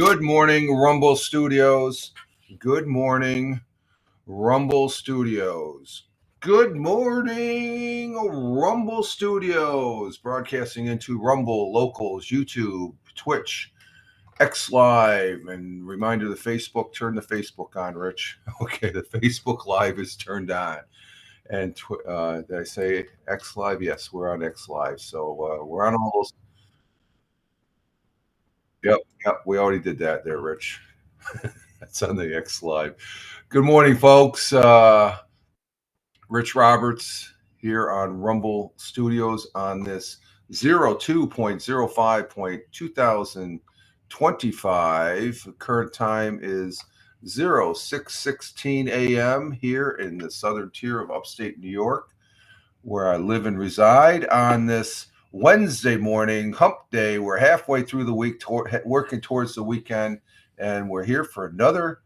Good morning, Rumble Studios. Good morning, Rumble Studios. Good morning, Rumble Studios. Broadcasting into Rumble, Locals, YouTube, Twitch, X Live, and reminder the Facebook. Turn the Facebook on, Rich. Okay, the Facebook Live is turned on. And did I say X Live? Yes, we're on X Live. So we're on all those. Yep, we already did that there, Rich. That's on the X Live. Good morning, folks. Rich Roberts here on Rumble Studios on this 02.05.2025. Current time is 0616 a.m. here in the southern tier of upstate New York, where I live and reside on this Wednesday morning, hump day. We're halfway through the week, working towards the weekend, and we're here for another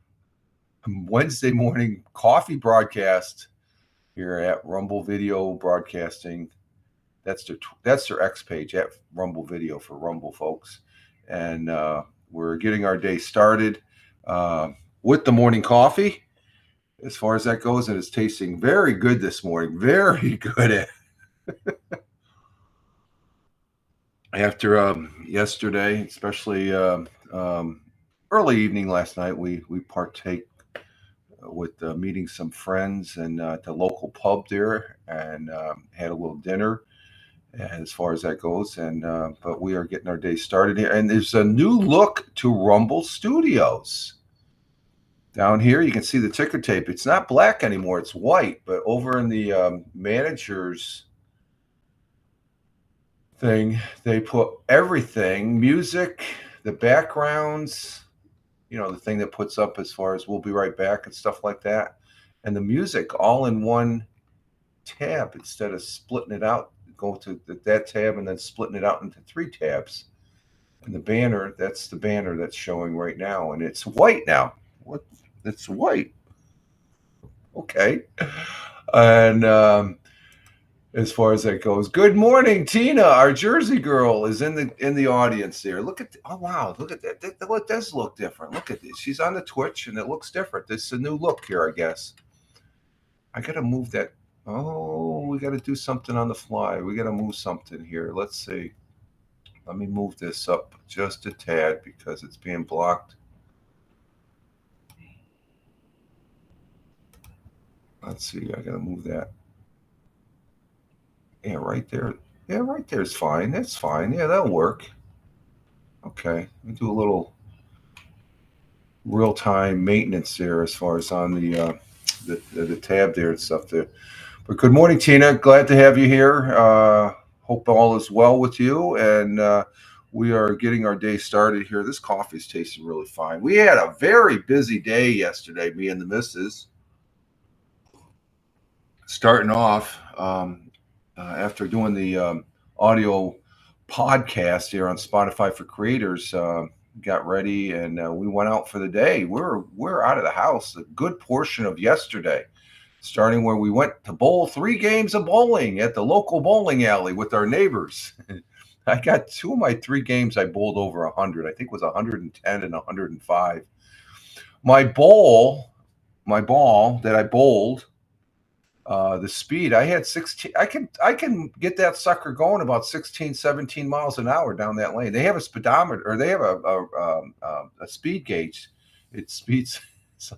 Wednesday morning coffee broadcast here at Rumble Video Broadcasting. That's their X page at Rumble Video for Rumble, folks. And we're getting our day started with the morning coffee. As far as that goes, and it's tasting very good this morning. Very good. After yesterday, especially early evening last night, we partake with meeting some friends and at the local pub there, and had a little dinner. As far as that goes, and but we are getting our day started here, and there's a new look to Rumble Studios. Down here, you can see the ticker tape. It's not black anymore; it's white. But over in the managers thing, they put everything: music, the backgrounds, the thing that puts up as far as "We'll be right back" and stuff like that, and the music all in one tab instead of splitting it out. Go to that tab and then splitting it out into 3 tabs. And the banner, that's the banner that's showing right now, and it's white now. What? It's white. Okay. And as far as that goes, good morning, Tina. Our Jersey girl is in the audience there. Look at wow, look at that. That does look different. Look at this. She's on the Twitch and it looks different. This is a new look here, I guess. I gotta move that. Oh, we got to do something on the fly. We got to move something here. Let's see. Let me move this up just a tad because it's being blocked. Let's see. I got to move that. Yeah, right there. Yeah, right there is fine. That's fine. Yeah, that'll work. Okay. Let me do a little real-time maintenance there as far as on the tab there and stuff there. But good morning, Tina. Glad to have you here. Hope all is well with you. And we are getting our day started here. This coffee is tasting really fine. We had a very busy day yesterday, me and the missus. Starting off after doing the audio podcast here on Spotify for Creators, got ready and we went out for the day. We're out of the house a good portion of yesterday. Starting where we went to bowl 3 games of bowling at the local bowling alley with our neighbors. I got 2 of my 3 games I bowled over 100. I think it was 110 and 105. My ball that I bowled, the speed, I had 16. I can get that sucker going about 16, 17 miles an hour down that lane. They have a speedometer, or they have a speed gauge. It speeds. So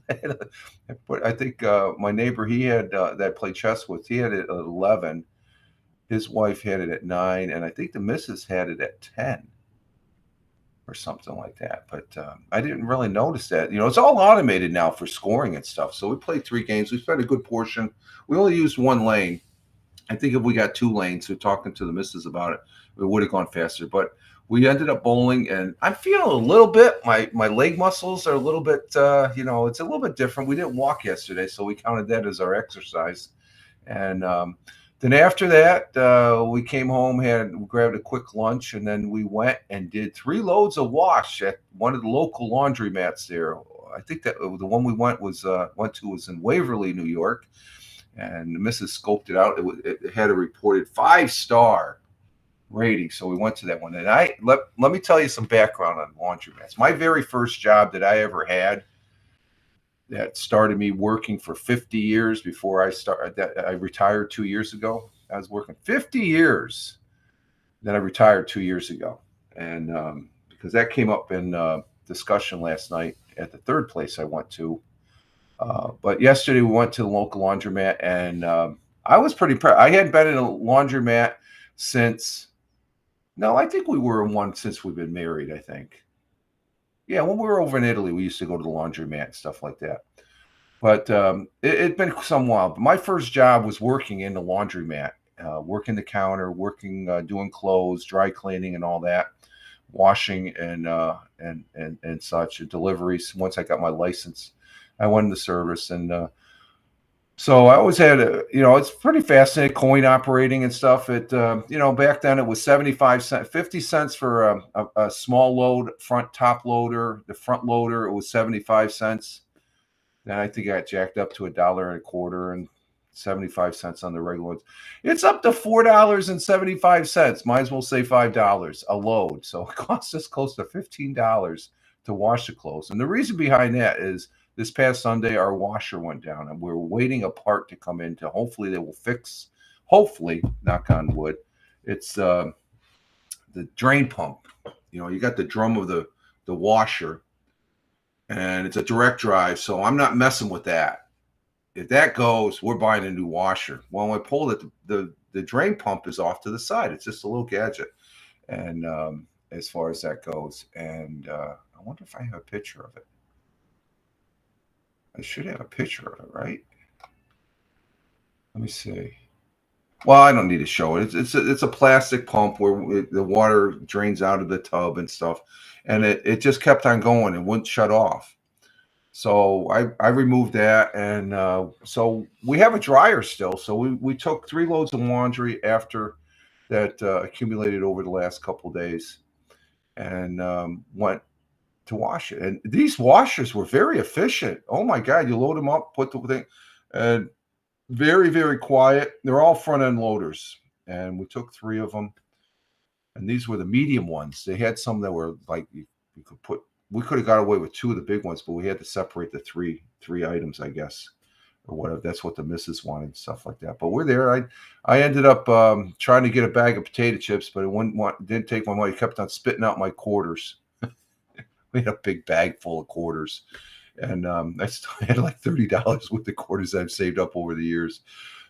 I think my neighbor, he had that I played chess with, he had it at 11. His wife had it at 9, and I think the missus had it at 10 or something like that. But I didn't really notice that. It's all automated now for scoring and stuff. So we played 3 games. We spent a good portion. We only used 1 lane. I think if we got 2 lanes, we're talking to the missus about it, it would have gone faster. But we ended up bowling, and I'm feeling a little bit, my leg muscles are a little bit, it's a little bit different. We didn't walk yesterday, so we counted that as our exercise. And then after that, we came home, grabbed a quick lunch, and then we went and did 3 loads of wash at one of the local laundromats there. I think that the one we went to was in Waverly, New York, and Mrs. scoped it out. It had a reported 5-star rating. So we went to that one. And let me tell you some background on laundromats. My very first job that I ever had that started me working for 50 years before I retired 2 years ago. I was working 50 years. Then I retired 2 years ago. And because that came up in discussion last night at the third place I went to. But yesterday we went to the local laundromat, and I was pretty proud. I hadn't been in a laundromat since. No, I think we were in one since we've been married. I think. Yeah, when we were over in Italy, we used to go to the laundromat and stuff like that. But it'd been some while. But my first job was working in the laundromat, working the counter, working doing clothes, dry cleaning, and all that, washing and such, and deliveries. Once I got my license, I went into service, and so I always had it's pretty fascinating coin operating and stuff. Back then it was 75 cents, 50 cents for a small load front top loader. The front loader, it was 75 cents. Then I think I got jacked up to $1.25 and 75 cents on the regular ones. It's up to $4.75. Might as well say $5 a load. So it costs us close to $15 to wash the clothes. And the reason behind that is this past Sunday, our washer went down, and we're waiting a part to come in to hopefully they will fix, hopefully, knock on wood. It's the drain pump. You got the drum of the washer, and it's a direct drive, so I'm not messing with that. If that goes, we're buying a new washer. Well, when I pull it, the drain pump is off to the side. It's just a little gadget, and as far as that goes, and I wonder if I have a picture of it. I should have a picture of it, right? Let me see. Well, I don't need to show it. It's a plastic pump where the water drains out of the tub and stuff, and it just kept on going and wouldn't shut off. So I removed that, and so we have a dryer still. So we took 3 loads of laundry after that accumulated over the last couple of days, and went to wash it. And these washers were very efficient. Oh my God, you load them up, put the thing, and very, very quiet. They're all front end loaders. And we took 3 of them. And these were the medium ones. They had some that were like you we could have got away with 2 of the big ones, but we had to separate the three items, I guess, or whatever. That's what the missus wanted, stuff like that. But we're there. I ended up trying to get a bag of potato chips, but it didn't take my money. It kept on spitting out my quarters. We had a big bag full of quarters, and I still had like $30 with the quarters I've saved up over the years.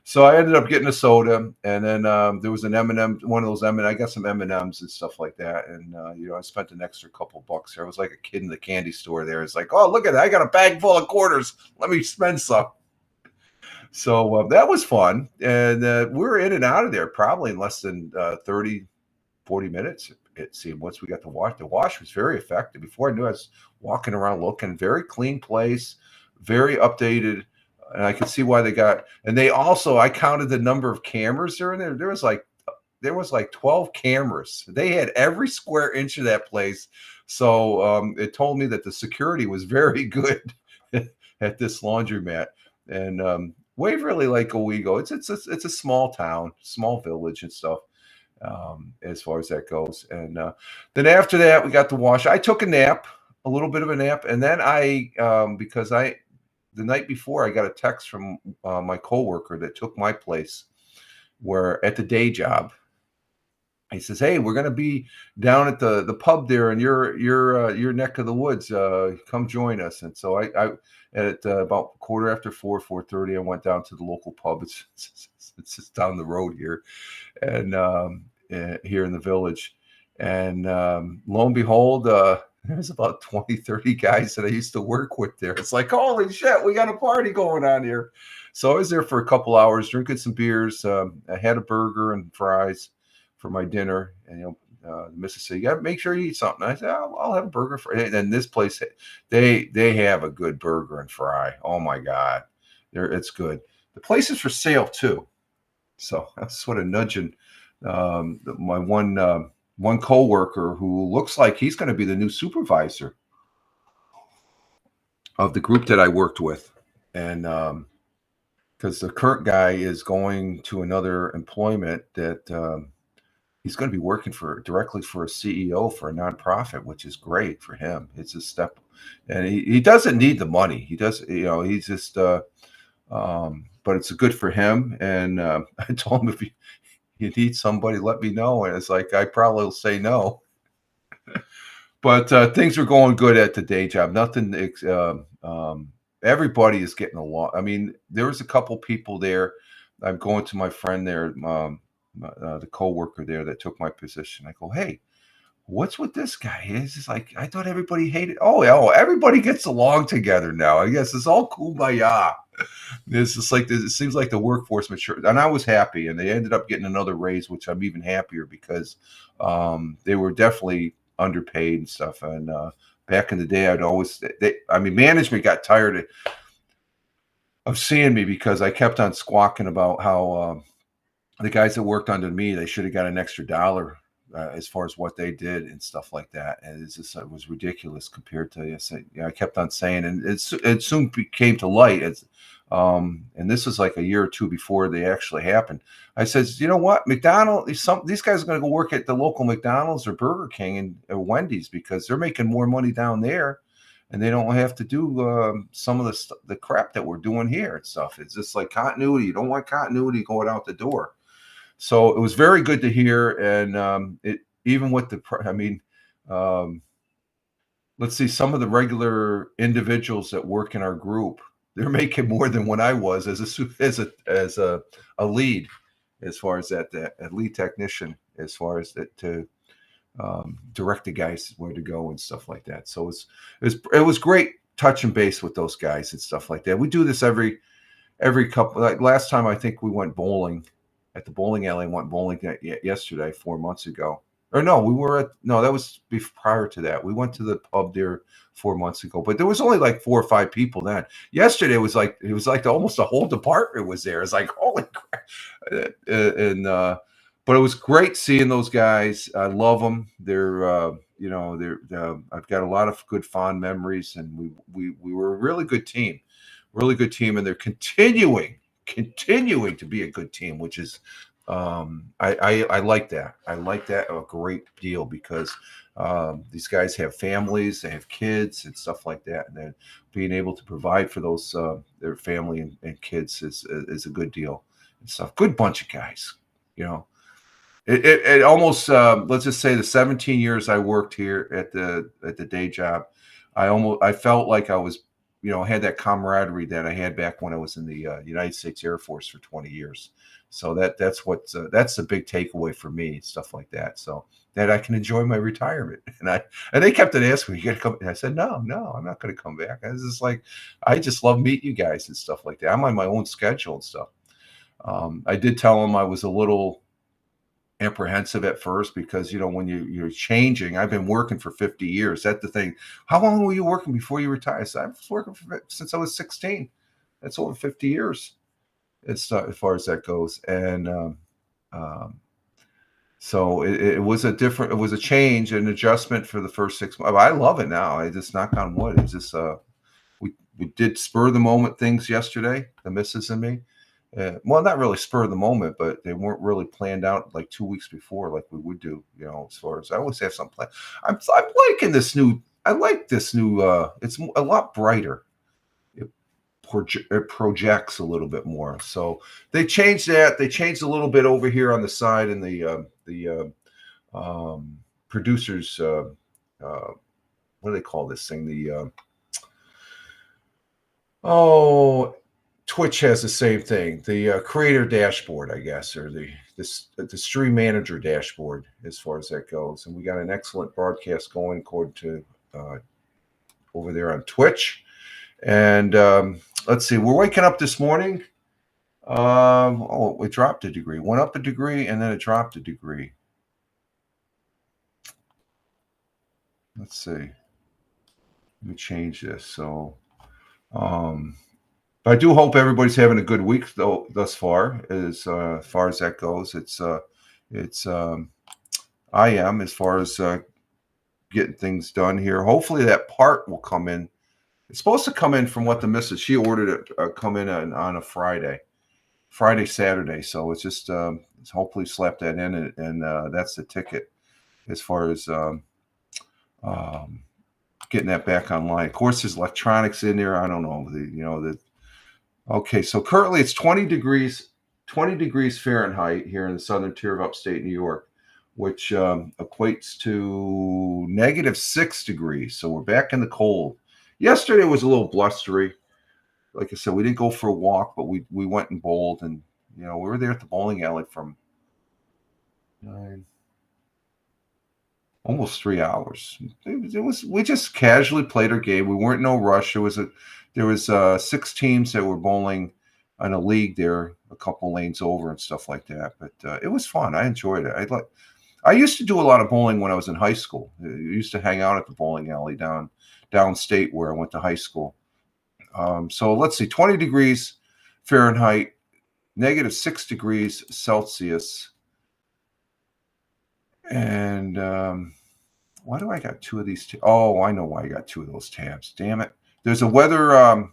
So I ended up getting a soda, and then there was an M&M, one of those M&M. I got some M&Ms and stuff like that, and I spent an extra couple bucks there. I was like a kid in the candy store there. It's like, oh, look at that! I got a bag full of quarters. Let me spend some. So that was fun, and we were in and out of there probably in less than 30, 40 minutes. It seemed once we got to wash. The wash was very effective. Before I knew, I was walking around looking. Very clean place, very updated, and I could see why they got. And they also, I counted the number of cameras there in there. There was like 12 cameras. They had every square inch of that place. So it told me that the security was very good at this laundromat. And Waverly, like Owego, it's a small town, small village and stuff. As far as that goes. And then after that, we got to wash. I took a nap, a little bit of a nap, and then because the night before, I got a text from my coworker that took my place, where at the day job. He says, "Hey, we're going to be down at the pub there in your neck of the woods. Come join us." And so I at about 4:15, 4:30, I went down to the local pub. It's just down the road here, and here in the village. And lo and behold, there's about 20, 30 guys that I used to work with there. It's like, holy shit, we got a party going on here. So I was there for a couple hours, drinking some beers. I had a burger and fries for my dinner, and the missus said, "You got to make sure you eat something." I said, "I'll have a burger for." And this place, they have a good burger and fry. Oh my God, it's good. The place is for sale too, so I was sort of nudging my one coworker who looks like he's going to be the new supervisor of the group that I worked with, and because the current guy is going to another employment that he's going to be working directly for a CEO for a nonprofit, which is great for him. It's a step, and he doesn't need the money. He does, he's just, but it's good for him. And I told him, if you need somebody, let me know. And it's like, I probably will say no. But things are going good at the day job. Nothing. Everybody is getting along. I mean, there was a couple people there. I'm going to my friend there, the coworker there that took my position. I go, hey, what's with this guy? He's just like, I thought everybody hated. Oh, yeah, everybody gets along together now. I guess it's all kumbaya. It's just like this. It seems like the workforce matured, and I was happy. And they ended up getting another raise, which I'm even happier because they were definitely underpaid and stuff. And back in the day, management got tired of seeing me because I kept on squawking about how the guys that worked under me, they should have got an extra dollar as far as what they did and stuff like that. And it was ridiculous compared to yes. I kept on saying, and it soon came to light. And this is like a year or two before they actually happened. I says, you know what, these guys are going to go work at the local McDonald's or Burger King and Wendy's because they're making more money down there, and they don't have to do some of the crap that we're doing here and stuff. It's just like continuity. You don't want continuity going out the door. So it was very good to hear, and it even with let's see, some of the regular individuals that work in our group, they're making more than when I was as a lead, as far as a lead technician, as far as to direct the guys where to go and stuff like that. So it was great touching base with those guys and stuff like that. We do this every couple. Like last time, I think we went bowling at the bowling alley. Went bowling yesterday, 4 months ago. Or no, that was prior to that. We went to the pub there 4 months ago, but there was only like 4 or 5 people then. Yesterday it was like almost the whole department was there. It's like, holy crap. But it was great seeing those guys. I love them. They're I've got a lot of good fond memories, and we were a really good team, and they're continuing to be a good team, which is I like that. I like that a great deal because these guys have families, they have kids and stuff like that, and then being able to provide for those their family and kids is a good deal and stuff. Good bunch of guys, you know. It almost let's just say the 17 years I worked here at the day job, I felt like I was, had that camaraderie that I had back when I was in the United States Air Force for 20 years. So that's the big takeaway for me, stuff like that. So that I can enjoy my retirement. And they kept on asking me, you got to come. And I said, no, I'm not going to come back. I was just like, I just love meeting you guys and stuff like that. I'm on my own schedule and stuff. I did tell them I was a little apprehensive at first because when you're changing. I've been working for 50 years. That's the thing. How long were you working before you retired? I said, I was working since I was 16. That's over 50 years. It's as far as that goes. And so it was it was a change, an adjustment for the first 6 months. I love it now. I just knock on wood. It's just we did spur the moment things yesterday, the missus and me. Well, not really spur of the moment, but they weren't really planned out like 2 weeks before, like we would do. As far as I always have some plan. I'm liking this new. I like this new. It's a lot brighter. It projects a little bit more. So they changed that. They changed a little bit over here on the side in the producers. What do they call this thing? Twitch has the same thing, the creator dashboard, I guess, or the stream manager dashboard, as far as that goes. And we got an excellent broadcast going according to over there on Twitch. And let's see, we're waking up this morning. It dropped a degree, went up a degree, and then it dropped a degree. Let's see. Let me change this. So, but I do hope everybody's having a good week though thus far as that goes. I am, as far as getting things done here. Hopefully that part will come in. It's supposed to come in from what the missus, she ordered it come in on a Friday. Friday, Saturday. So it's just it's hopefully slap that in, and that's the ticket as far as um, getting that back online. Of course, there's electronics in there. I don't know. Okay, so currently it's 20 degrees Fahrenheit here in the southern tier of upstate New York, which equates to -6 degrees. So we're back in the cold. Yesterday was a little blustery. Like I said, we didn't go for a walk, but we went and bowled, and we were there at the bowling alley from 9, almost 3 hours. It was we just casually played our game. We weren't in no rush. There was 6 teams that were bowling on a league there, a couple lanes over and stuff like that. But it was fun. I enjoyed it. I used to do a lot of bowling when I was in high school. I used to hang out at the bowling alley downstate where I went to high school. So let's see, 20 degrees Fahrenheit, -6 degrees Celsius. And why do I got two of these? Oh, I know why I got two of those tabs. Damn it. There's a weather.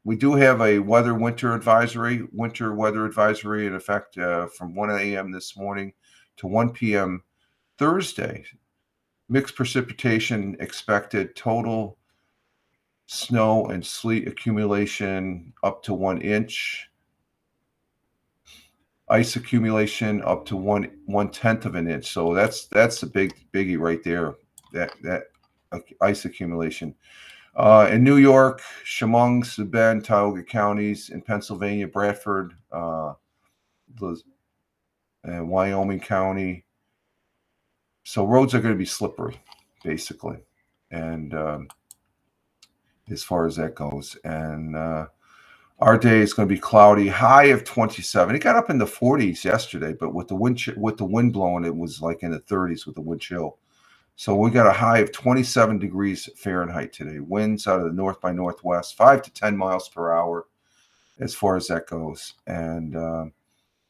We do have a winter weather advisory in effect from 1 a.m. this morning to 1 p.m. Thursday. Mixed precipitation expected. Total snow and sleet accumulation up to 1 inch. Ice accumulation up to 1/10 of an inch. So that's a biggie right there. That ice accumulation. In New York, Chemung, Bend, Tioga counties, in Pennsylvania, Bradford, and Wyoming County. So roads are going to be slippery, basically, and as far as that goes. And our day is going to be cloudy, high of 27. It got up in the 40s yesterday, but with the wind blowing, it was like in the 30s with the wind chill. So we got a high of 27 degrees Fahrenheit today. Winds out of the north by northwest, 5 to 10 miles per hour as far as that goes. And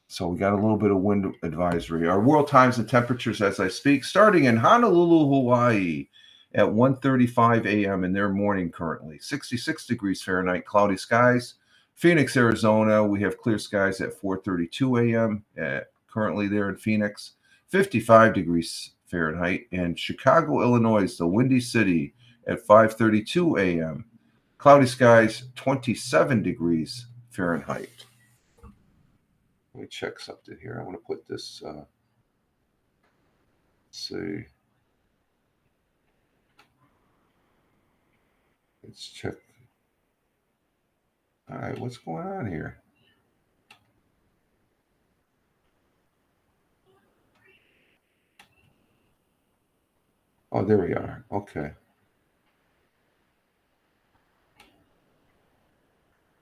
so we got a little bit of wind advisory. Our world times and temperatures as I speak, starting in Honolulu, Hawaii at 1:35 a.m. in their morning currently. 66 degrees Fahrenheit, cloudy skies. Phoenix, Arizona, we have clear skies at 4:32 a.m. Currently there in Phoenix. 55 degrees Fahrenheit. And Chicago, Illinois, the Windy City at 5:32 a.m. Cloudy skies, 27 degrees Fahrenheit. Let me check something here. I want to put this, let's see. Let's check. All right, what's going on here? Oh, there we are. Okay.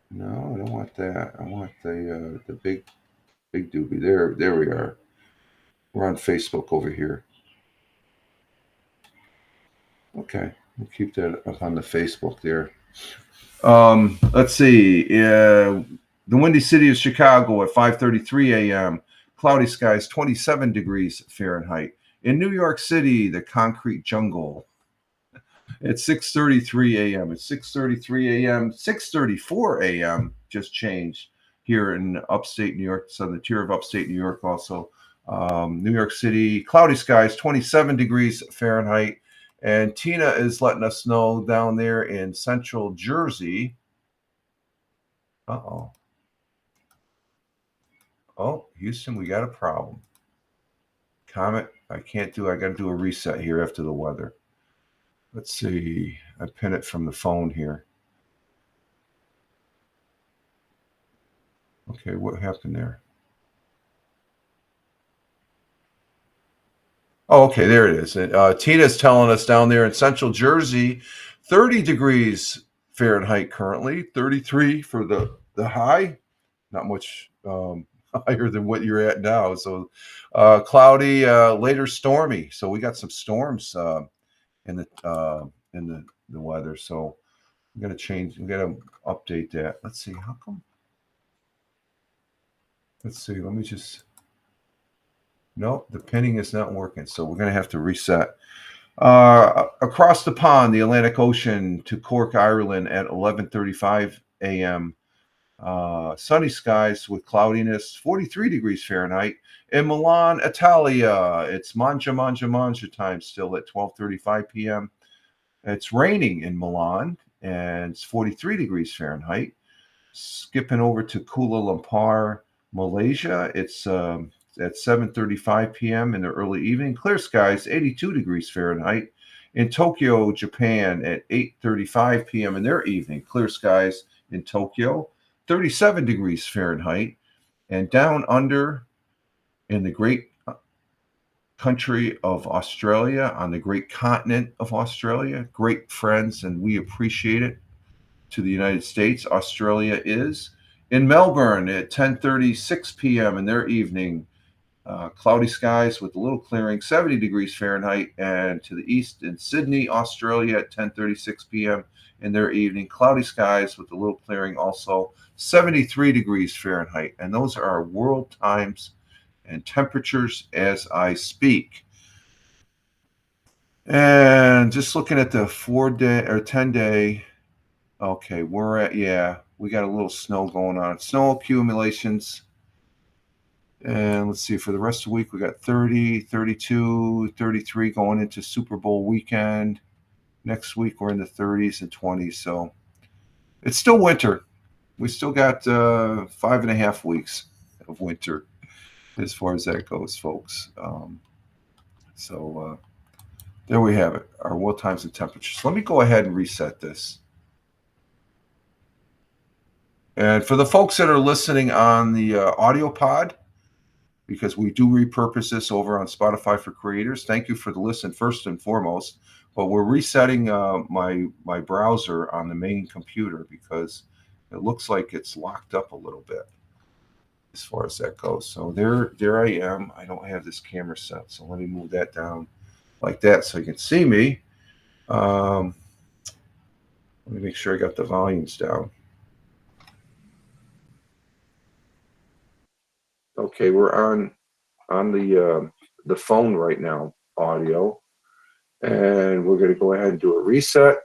No, I don't want that. I want the big doobie. There we are. We're on Facebook over here. Okay, we'll keep that up on the Facebook there. Let's see. The Windy City of Chicago at 5:33 a.m. Cloudy skies, 27 degrees Fahrenheit. In New York City, the concrete jungle at 6:33 a.m. At 6:33 a.m., 6:34 a.m. just changed here in upstate New York, so the tier of upstate New York also. New York City, cloudy skies, 27 degrees Fahrenheit. And Tina is letting us know down there in central Jersey. Uh-oh. Oh, Houston, we got a problem. Comment, I got to do a reset here after the weather. Let's see. I pin it from the phone here. Okay, what happened there? Oh, okay, there it is. Tina's telling us down there in central Jersey, 30 degrees Fahrenheit currently, 33 for the high. Not much higher than what you're at now. So cloudy, later stormy. So we got some storms in the weather. So I'm gonna change. I'm gonna update that. Let's see. How come? Let's see. Let me just. Nope, the pinning is not working. So we're gonna have to reset. Across the pond, the Atlantic Ocean to Cork, Ireland at 11:35 a.m. Sunny skies with cloudiness, 43 degrees Fahrenheit. In Milan, Italia, it's mangia time still at 12:35 p.m. It's raining in Milan, and it's 43 degrees Fahrenheit. Skipping over to Kuala Lumpur, Malaysia, it's at 7:35 p.m. in the early evening. Clear skies, 82 degrees Fahrenheit. In Tokyo, Japan, at 8:35 p.m. in their evening. Clear skies in Tokyo, 37 degrees Fahrenheit. And down under in the great country of Australia, on the great continent of Australia, great friends, and we appreciate it, to the United States. Australia is in Melbourne at 10:36 p.m. in their evening. Cloudy skies with a little clearing, 70 degrees Fahrenheit. And to the east in Sydney, Australia at 10:36 p.m. in their evening. Cloudy skies with a little clearing, also 73 degrees Fahrenheit. And those are our world times and temperatures as I speak. And just looking at the 4-day or 10-day, okay, we got a little snow going on. Snow accumulations. And let's see, for the rest of the week, we got 30, 32, 33 going into Super Bowl weekend. Next week, we're in the 30s and 20s. So it's still winter. We still got 5.5 weeks of winter as far as that goes, folks. So there we have it, our world times and temperatures. Let me go ahead and reset this. And for the folks that are listening on the audio pod, because we do repurpose this over on Spotify for Creators, thank you for the listen first and foremost. But we're resetting my browser on the main computer because it looks like it's locked up a little bit as far as that goes. So there I am. I don't have this camera set, so let me move that down like that so you can see me. Let me make sure I got the volumes down. Okay, we're on the phone right now, audio, and we're going to go ahead and do a reset.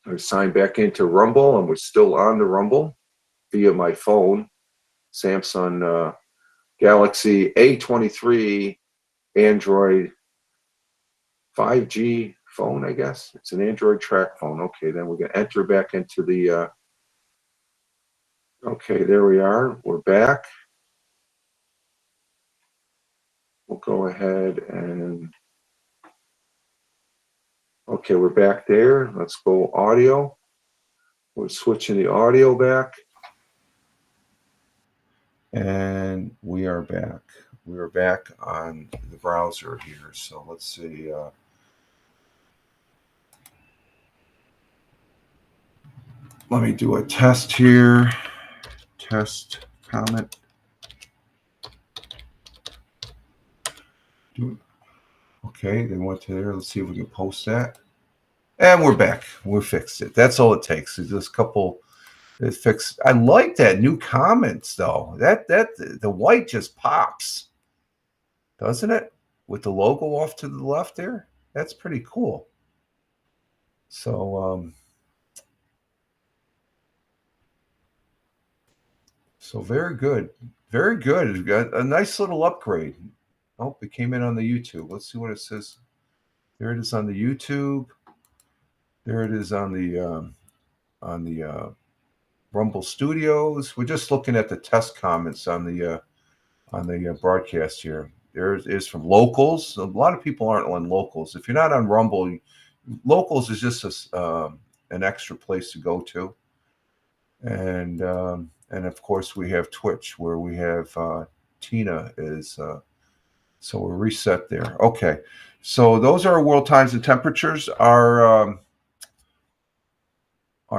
I signed back into Rumble, and we're still on the Rumble via my phone, Samsung Galaxy A23 Android 5G phone, I guess. It's an Android track phone. Okay, then we're going to enter back into the okay, there we are. We're back. We'll go ahead and okay, we're back there. Let's go audio. We're switching the audio back. And we are back. We are back on the browser here. So let's see. Let me do a test here. Test comment. Okay, they went to there. Let's see if we can post that. And we're back. We fixed it. That's all it takes. It's just a couple. It fixed. I like that new comments though. That the white just pops, doesn't it? With the logo off to the left there. That's pretty cool. So so very good. Very good. We've got a nice little upgrade. Oh, it came in on the YouTube. Let's see what it says. There it is on the YouTube. There it is on the Rumble Studios. We're just looking at the test comments on the broadcast here. There it is from Locals. A lot of people aren't on Locals. If you're not on Rumble, Locals is just an extra place to go to. And of course we have Twitch where we have Tina is. So we're reset there. Okay. So those are our world times and temperatures. Our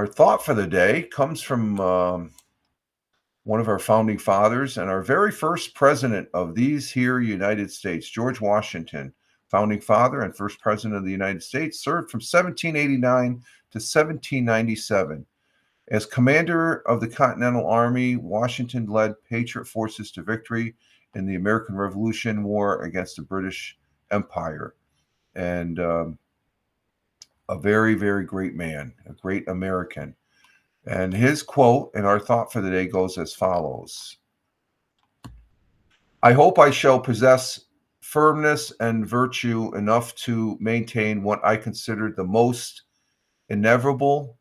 thought for the day comes from one of our founding fathers and our very first president of these here United States, George Washington, founding father and first president of the United States, served from 1789 to 1797. As commander of the Continental Army, Washington led Patriot forces to victory in the American Revolution War against the British Empire. And a very, very great man, a great American. And his quote and our thought for the day goes as follows: I hope I shall possess firmness and virtue enough to maintain what I consider the most inevitable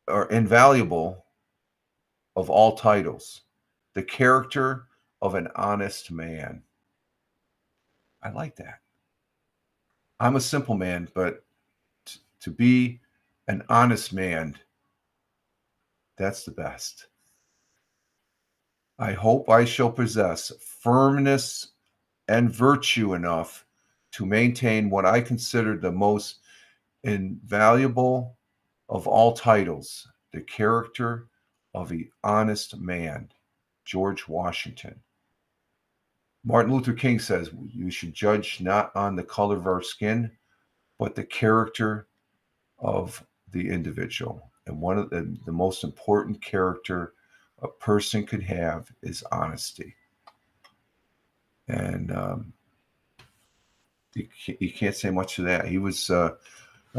or invaluable of all titles, the character of an honest man. I like that. I'm a simple man, but to be an honest man, that's the best. I hope I shall possess firmness and virtue enough to maintain what I consider the most invaluable of all titles, the character of the honest man, George Washington. Martin Luther King says you should judge not on the color of our skin, but the character of the individual. And one of the most important character a person could have is honesty. And you can't say much to that. He was a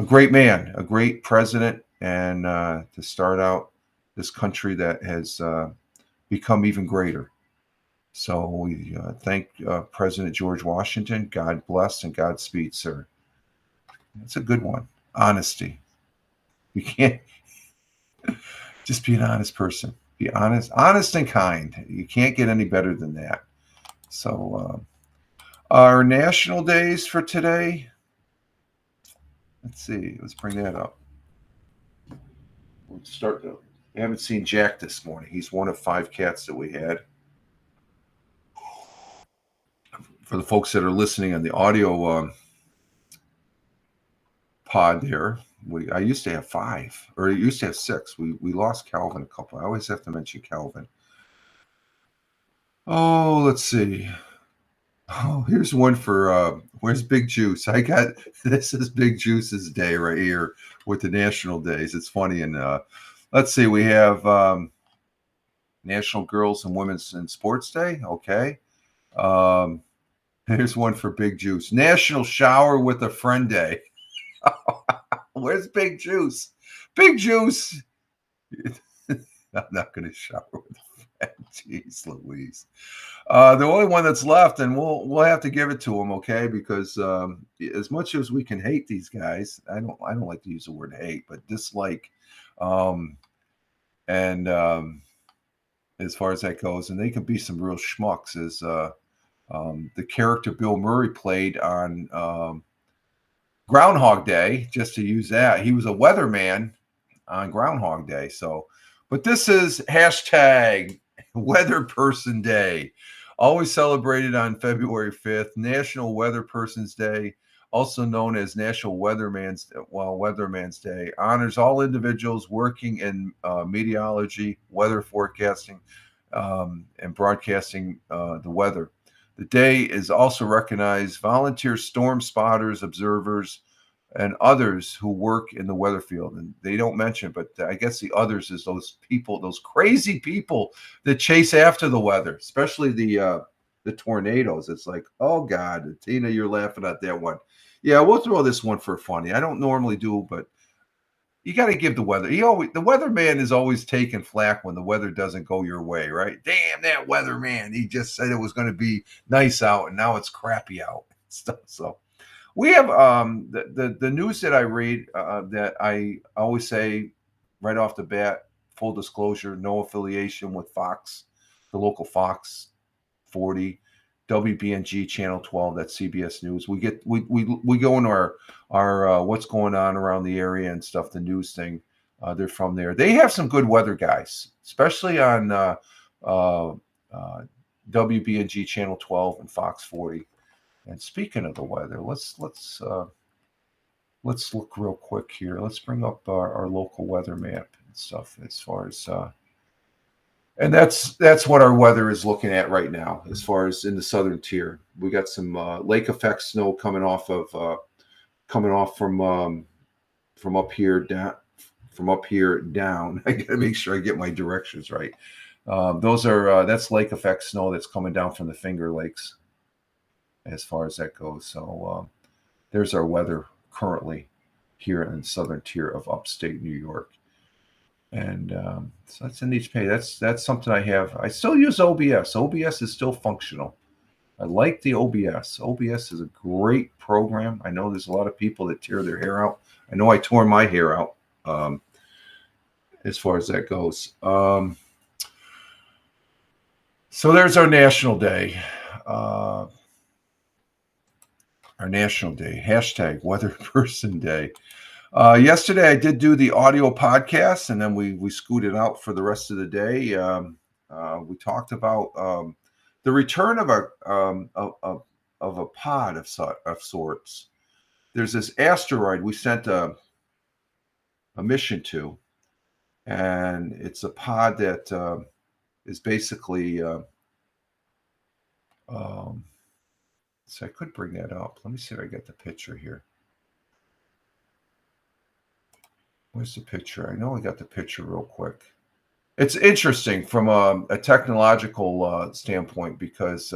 great man, a great president, and to start out this country that has become even greater. So we thank President George Washington. God bless and Godspeed, sir. That's a good one. Honesty. You can't just be an honest person. Be honest and kind. You can't get any better than that. So our national days for today. Let's see. Let's bring that up. We'll start. I haven't seen Jack this morning. He's one of 5 cats that we had. For the folks that are listening on the audio pod there, I used to have 5, or I used to have 6. We lost Calvin a couple. I always have to mention Calvin. Oh, let's see. Oh, here's one for where's Big Juice? This is Big Juice's day right here with the national days. It's funny. And let's see, we have National Girls and Women's in Sports Day. Okay. Here's one for Big Juice. National Shower with a Friend Day. Where's Big Juice? Big Juice. I'm not going to shower with a friend. Jeez Louise. The only one that's left, and we'll have to give it to him, okay? Because as much as we can hate these guys, I don't like to use the word hate, but dislike, and as far as that goes, and they can be some real schmucks. Is the character Bill Murray played on Groundhog Day? Just to use that, he was a weatherman on Groundhog Day. So, but this is hashtag Weather Person Day. Always celebrated on February 5th, National Weather Person's Day, also known as National Weatherman's Day, honors all individuals working in meteorology, weather forecasting, and broadcasting the weather. The day is also recognized volunteer storm spotters, observers, and others who work in the weather field. And they don't mention, but I guess the others is those people, those crazy people that chase after the weather, especially the tornadoes. It's like, oh God, Tina, you're laughing at that one. Yeah, we'll throw this one for funny. I don't normally do, but you got to give the weather. The weatherman is always taking flack when the weather doesn't go your way, right? Damn, that weatherman. He just said it was going to be nice out, and now it's crappy out. So we have the news that I read that I always say right off the bat, full disclosure, no affiliation with Fox, the local Fox 40, WBNG Channel 12, that's CBS News. We go into our what's going on around the area and stuff, the news thing. They're from there. They have some good weather guys, especially on WBNG Channel 12 and Fox 40. And speaking of the weather, let's look real quick here. Let's bring up our local weather map and stuff as far as and that's what our weather is looking at right now. As far as in the southern tier, we got some lake effect snow coming off from up here down. From up here down, I got to make sure I get my directions right. That's lake effect snow that's coming down from the Finger Lakes. As far as that goes, so there's our weather currently here in the southern tier of upstate New York. And so that's a niche pay. That's something I have. I still use OBS. OBS is still functional. I like the OBS. OBS is a great program. I know there's a lot of people that tear their hair out. I know I tore my hair out as far as that goes. So there's our National Day. Our National Day. Hashtag Weather Person Day. Yesterday I did do the audio podcast, and then we scooted out for the rest of the day. We talked about the return of a pod of sorts. There's this asteroid we sent a mission to, and it's a pod that is basically. So I could bring that up. Let me see if I get the picture here. Where's the picture? I know I got the picture real quick. It's interesting from a technological standpoint because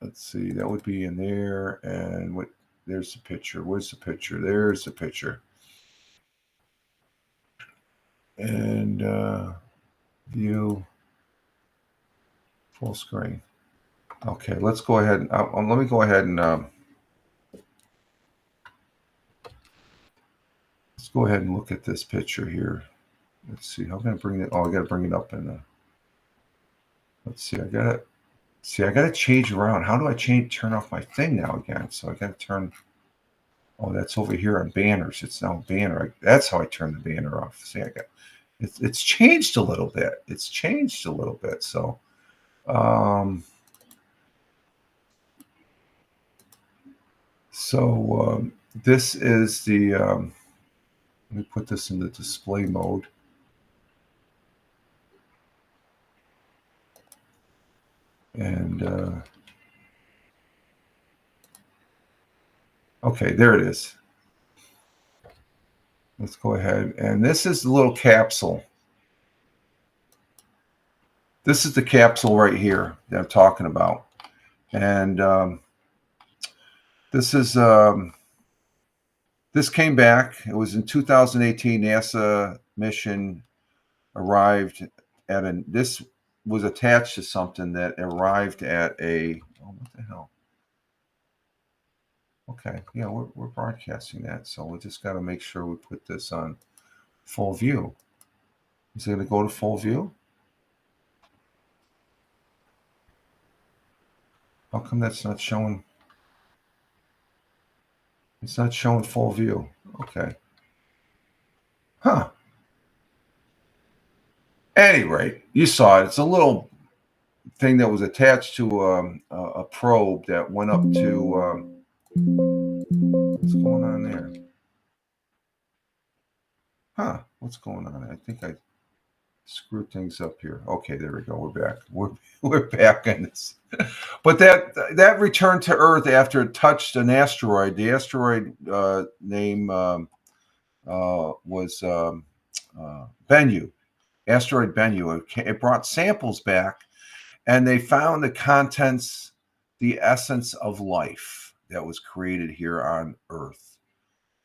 let's see, that would be in there, and there's the picture. Where's the picture? There's the picture. And view full screen. Okay, let's go ahead and let me go ahead and let's go ahead and look at this picture here. Let's see. How can I bring it? Oh, I got to bring it up in. Let's see. I got to change around. How do I turn off my thing now again? So I got to turn. Oh, that's over here on banners. It's now banner. That's how I turn the banner off. See, I got. It's changed a little bit. It's changed a little bit. So, this is the. Let me put this in the display mode. And okay, there it is. Let's go ahead. And this is the little capsule. This is the capsule right here that I'm talking about. And this is this came back. It was in 2018. NASA mission arrived at this was attached to something that arrived at a. Oh, what the hell? Okay, yeah, we're broadcasting that, so we just got to make sure we put this on full view. Is it going to go to full view? How come that's not showing? It's not showing full view. Okay. Huh. At any rate, you saw it. It's a little thing that was attached to a probe that went up to. What's going on there? Huh? What's going on? I think I screwed things up here. Okay, there we go. We're back. We're back on this. But that returned to Earth after it touched an asteroid. The asteroid name was Bennu. Asteroid Bennu. It brought samples back, and they found the contents, the essence of life that was created here on Earth.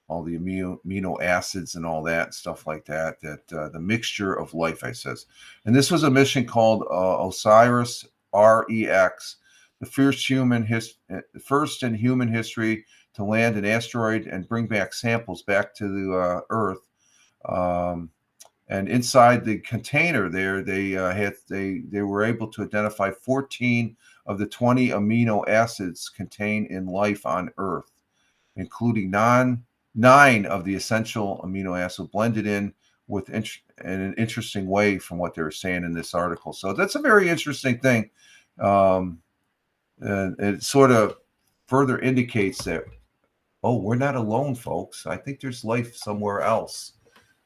All the amino acids and all that stuff like that. The mixture of life, I says. And this was a mission called Osiris REX, the first in human history to land an asteroid and bring back samples back to the Earth. And inside the container there, they were able to identify 14 of the 20 amino acids contained in life on Earth, including 9 of the essential amino acids blended in with in an interesting way from what they were saying in this article. So that's a very interesting thing. And it sort of further indicates that, oh, we're not alone, folks. I think there's life somewhere else.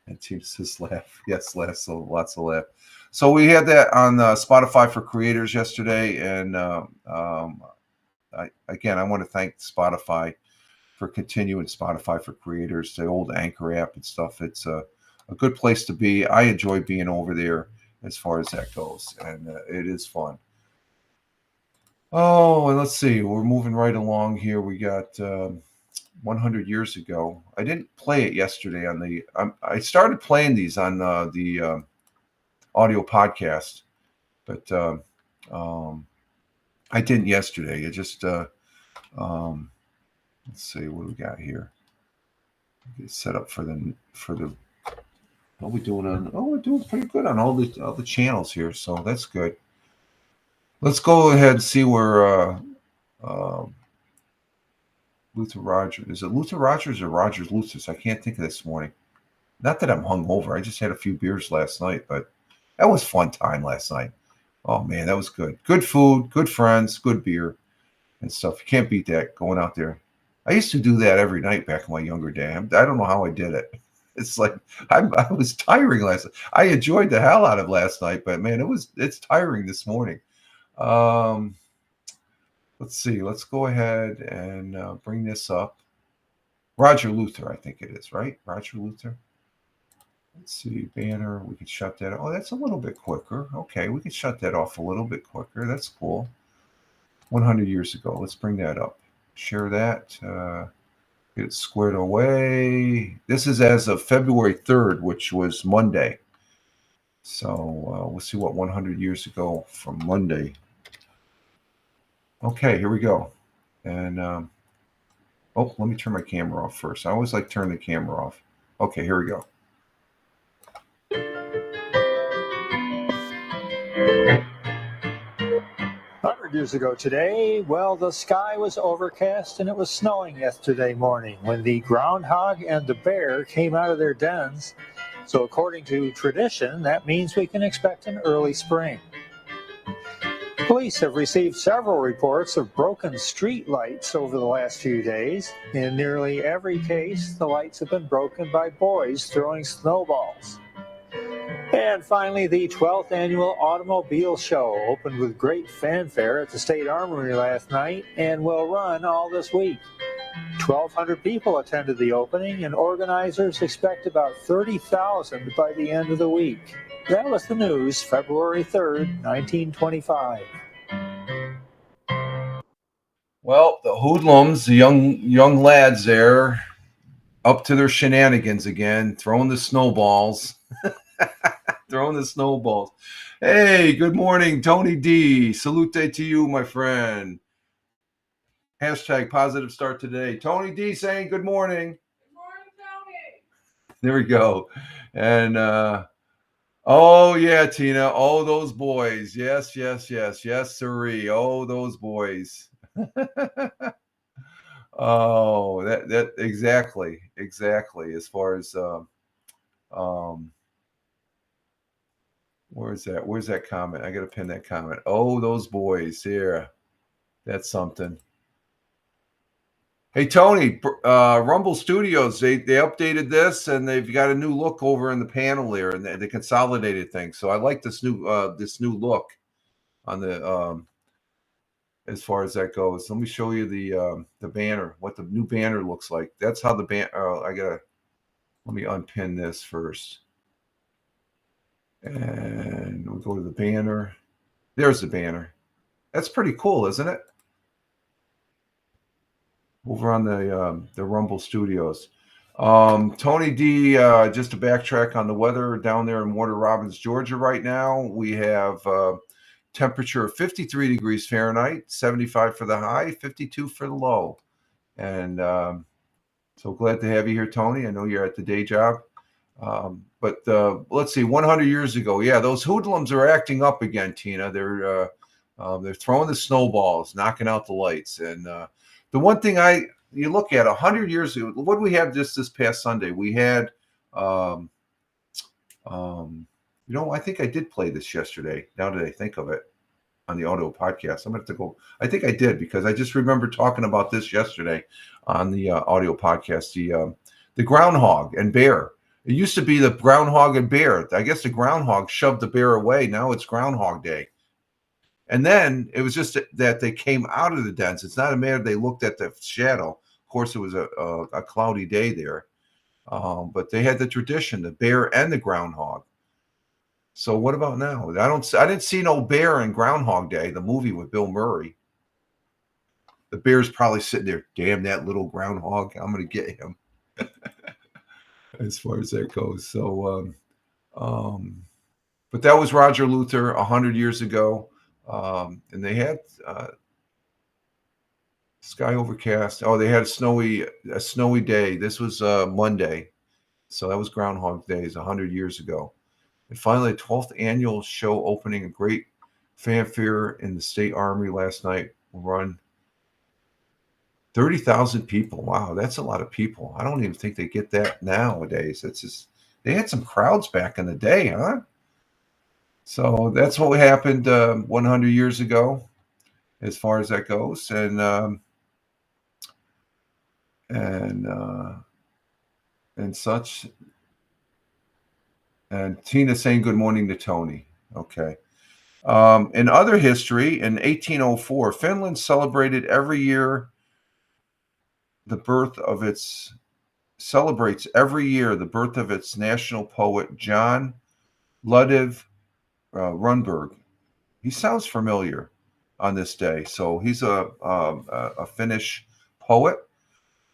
And Team says laugh. Yes, laugh. So lots of laugh. So we had that on Spotify for Creators yesterday. And I want to thank Spotify for continuing Spotify for Creators, the old Anchor app and stuff. It's a good place to be. I enjoy being over there as far as that goes. And it is fun. Oh, and let's see. We're moving right along here. We got 100 years ago. I didn't play it yesterday on the. I started playing these on the audio podcast, but I didn't yesterday. It just um, let's see what we got here. Get set up for the. What we doing on? Oh, we're doing pretty good on all the channels here, so that's good. Let's go ahead and see where Luther Rogers. Is it Luther Rogers or Rogers Luthers? I can't think of this morning. Not that I'm hungover. I just had a few beers last night, but that was fun time last night. Oh man, that was good. Good food, good friends, good beer and stuff. You can't beat that going out there. I used to do that every night back in my younger day. I don't know how I did it. It's like I was tiring last night. I enjoyed the hell out of last night, but man, it's tiring this morning. Let's see. Let's go ahead and bring this up. Roger Luther, I think it is, right? Roger Luther. Let's see, banner. We can shut that. Oh, that's a little bit quicker. Okay, we can shut that off a little bit quicker. That's cool. 100 years ago. Let's bring that up. Share that. Get it squared away. This is as of February 3rd, which was Monday. So we'll see what 100 years ago from Monday. Okay, here we go. And oh, let me turn my camera off first. I always like turn the camera off. Okay, here we go. 100 years ago today, well, the sky was overcast and it was snowing yesterday morning when the groundhog and the bear came out of their dens. So according to tradition, that means we can expect an early spring. Police have received several reports of broken street lights over the last few days. In nearly every case, the lights have been broken by boys throwing snowballs. And finally, the 12th Annual Automobile Show opened with great fanfare at the State Armory last night and will run all this week. 1,200 people attended the opening, and organizers expect about 30,000 by the end of the week. That was the news, February 3rd, 1925. Well, the hoodlums, the young lads there, up to their shenanigans again, throwing the snowballs. Throwing the snowballs. Hey, good morning, Tony D. Salute to you, my friend. Hashtag positive start today. Tony D saying good morning. Good morning, Tony. There we go. And oh yeah, Tina. Oh, those boys. Yes, sirree. Oh, those boys. Oh, that exactly. As far as where's that comment? I gotta pin that comment. Oh, those boys here. That's something. Hey Tony, Rumble Studios, they updated this and they've got a new look over in the panel there and the consolidated thing. So I like this new look on the as far as that goes. Let me show you the banner, what the new banner looks like. That's how the let me unpin this first. And we'll go to the banner. There's the banner. That's pretty cool, isn't it? Over on the Rumble Studios. Tony D, just to backtrack on the weather down there in Warner Robins, Georgia right now, we have temperature of 53 degrees Fahrenheit, 75 for the high, 52 for the low. And so glad to have you here, Tony. I know you're at the day job. But let's see, 100 years ago, yeah, those hoodlums are acting up again, Tina. They're throwing the snowballs, knocking out the lights. And the one thing you look at 100 years ago, what do we have just this past Sunday? We had, I think I did play this yesterday. Now that I think of it on the audio podcast, I'm going to have to go. I think I did because I just remember talking about this yesterday on the audio podcast, the groundhog and bear. It used to be the groundhog and bear. I guess the groundhog shoved the bear away. Now it's Groundhog Day. And then it was just that they came out of the dens. It's not a matter they looked at the shadow. Of course, it was a cloudy day there. But they had the tradition, the bear and the groundhog. So what about now? I didn't see no bear in Groundhog Day, the movie with Bill Murray. the bear's probably sitting there. Damn that little groundhog! I'm going to get him. As far as that goes. So, but that was Roger Luther 100 years ago, and they had sky overcast. Oh, they had a snowy day. This was Monday, so that was Groundhog Days 100 years ago. And finally, the 12th annual show opening a great fanfare in the State Armory last night. Run 30,000 people. Wow, that's a lot of people. I don't even think they get that nowadays. It's just they had some crowds back in the day, huh? So that's what happened 100 years ago, as far as that goes, and such. And Tina saying good morning to Tony. Okay. In other history, in 1804, Finland celebrated every year celebrates every year the birth of its national poet, John Ludwig Rundberg. He sounds familiar on this day. So he's a Finnish poet.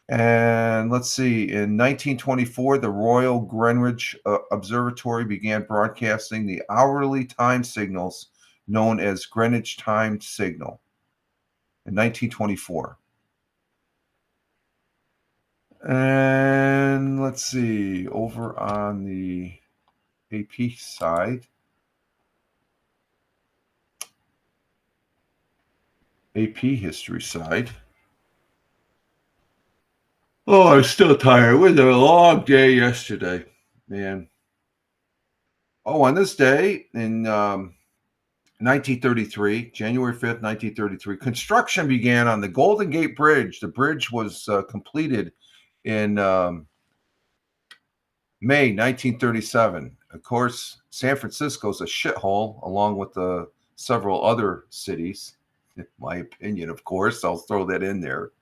And let's see, in 1924, the Royal Greenwich Observatory began broadcasting the hourly time signals known as Greenwich Time Signal in 1924. And let's see, over on the AP side, AP history side. Oh, I'm still tired. It was a long day yesterday, man. Oh, on this day in 1933, January 5th, 1933, construction began on the Golden Gate Bridge. The bridge was completed in May 1937. Of course, San Francisco's a shithole, along with several other cities. In my opinion, of course, I'll throw that in there.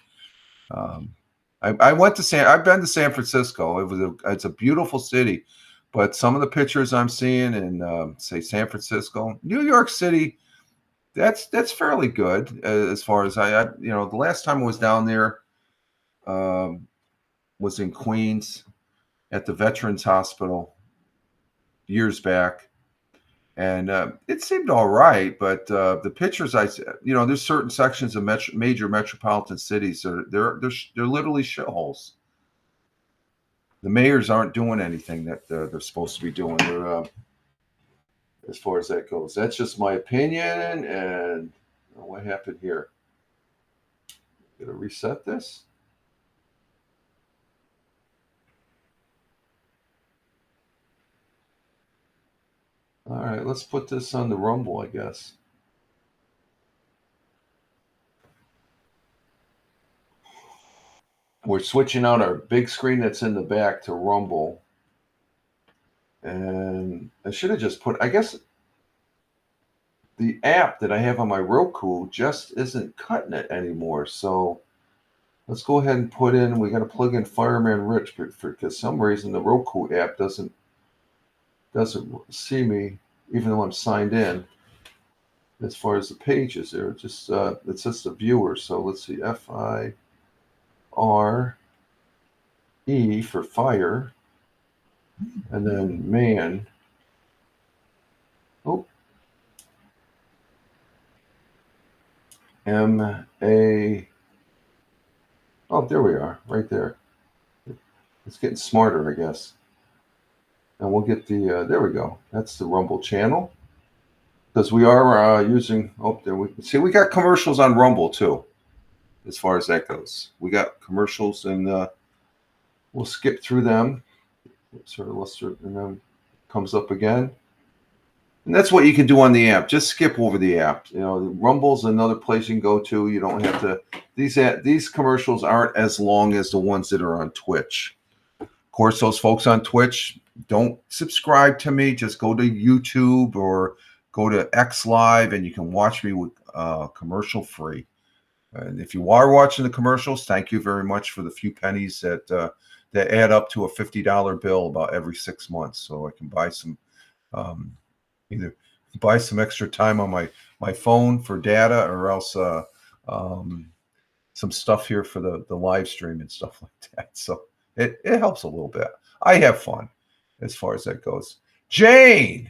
I've been to San Francisco. It's a beautiful city, but some of the pictures I'm seeing in say San Francisco, New York City, that's fairly good as far as the last time I was down there was in Queens at the Veterans Hospital years back. And it seemed all right, but the pictures there's certain sections of major metropolitan cities they're literally shitholes. The mayors aren't doing anything that they're supposed to be doing. As far as that goes, that's just my opinion. And what happened here? Gonna reset this. All right, let's put this on the Rumble, I guess. We're switching out our big screen that's in the back to Rumble. And I should have just I guess the app that I have on my Roku just isn't cutting it anymore. So let's go ahead and we got to plug in Fireman Rich for some reason the Roku app doesn't see me, even though I'm signed in. As far as the pages there, just it's just a viewer. So let's see, FIRE for fire, and then man. Oh, MA. Oh, there we are, right there. It's getting smarter, I guess. And we'll get there we go. That's the Rumble channel. Because we are using, we got commercials on Rumble too, as far as that goes. We got commercials, and we'll skip through them. And then comes up again. And that's what you can do on the app. Just skip over the app. Rumble's another place you can go to. You don't have to. These commercials aren't as long as the ones that are on Twitch. Of course, those folks on Twitch, don't subscribe to me. Just go to YouTube or go to X Live, and you can watch me with commercial free. And if you are watching the commercials, thank you very much for the few pennies that add up to a $50 bill about every 6 months, so I can buy some either buy some extra time on my phone for data, or else some stuff here for the live stream and stuff like that. So it helps a little bit. I have fun as far as that goes. Jane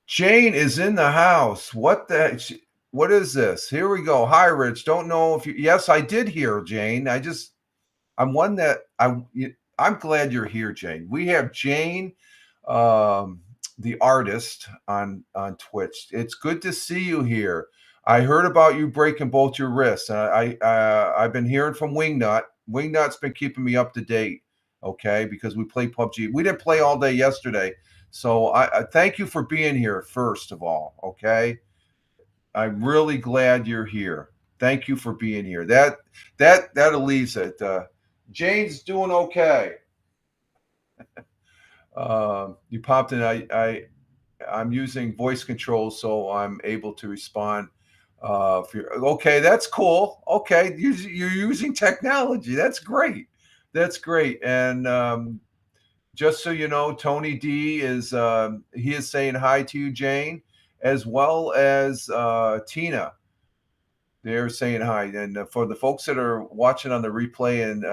is in the house. What is this? Here we go. Hi, Rich. Don't know if you. Yes, I did hear Jane. I'm one that I'm glad you're here, Jane. We have Jane, the artist on Twitch. It's good to see you here. I heard about you breaking both your wrists. I've been hearing from Wingnut. Wingnut's been keeping me up to date. Okay, because we play PUBG. We didn't play all day yesterday, so I thank you for being here. First of all, okay, I'm really glad you're here. Thank you for being here. That leaves it. Jane's doing okay. You popped in. I'm using voice control, so I'm able to respond. Okay, that's cool. Okay, you're using technology. That's great. That's great. And just so you know, Tony D is he is saying hi to you, Jane, as well as Tina. They're saying hi. And for the folks that are watching on the replay and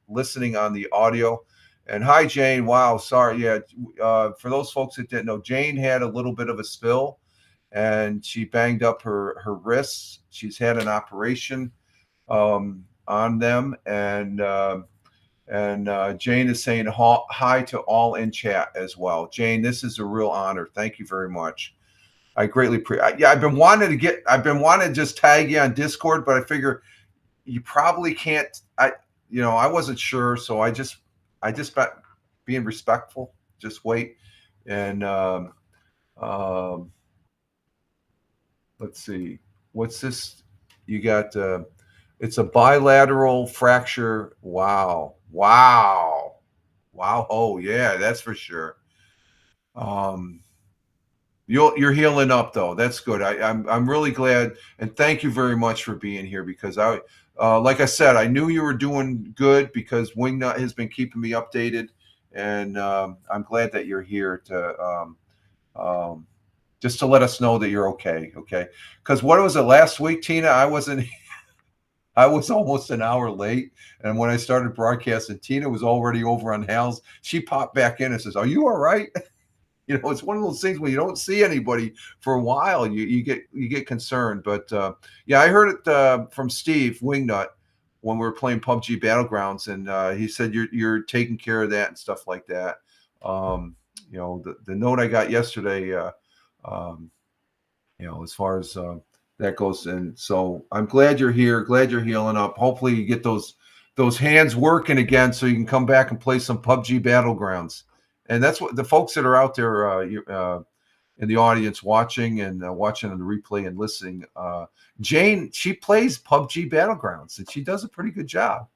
listening on the audio, and hi, Jane. Wow, sorry. Yeah, for those folks that didn't know, Jane had a little bit of a spill, and she banged up her wrists. She's had an operation on them, and Jane is saying hi to all in chat as well. Jane, this is a real honor. Thank you very much. I greatly appreciate. Yeah, I've been wanting to just tag you on Discord, but I figure you probably can't. I wasn't sure, so I just being respectful. Just wait, and let's see, what's this? You got it's a bilateral fracture. Wow. Oh yeah, that's for sure. You're healing up though. That's good. I'm really glad, and thank you very much for being here, because like I said, I knew you were doing good because Wingnut has been keeping me updated, and I'm glad that you're here to just to let us know that you're okay. Okay, because what was it last week, Tina? I wasn't. I was almost an hour late, and when I started broadcasting, Tina was already over on Hal's. She popped back in and says, "Are you all right?" It's one of those things when you don't see anybody for a while, you get concerned. But yeah, I heard it from Steve Wingnut when we were playing PUBG Battlegrounds, and he said you're taking care of that and stuff like that. The note I got yesterday, as far as that goes, and so I'm glad you're here. Glad you're healing up. Hopefully, you get those hands working again, so you can come back and play some PUBG Battlegrounds. And that's what the folks that are out there in the audience watching and watching on the replay and listening. Jane, she plays PUBG Battlegrounds, and she does a pretty good job.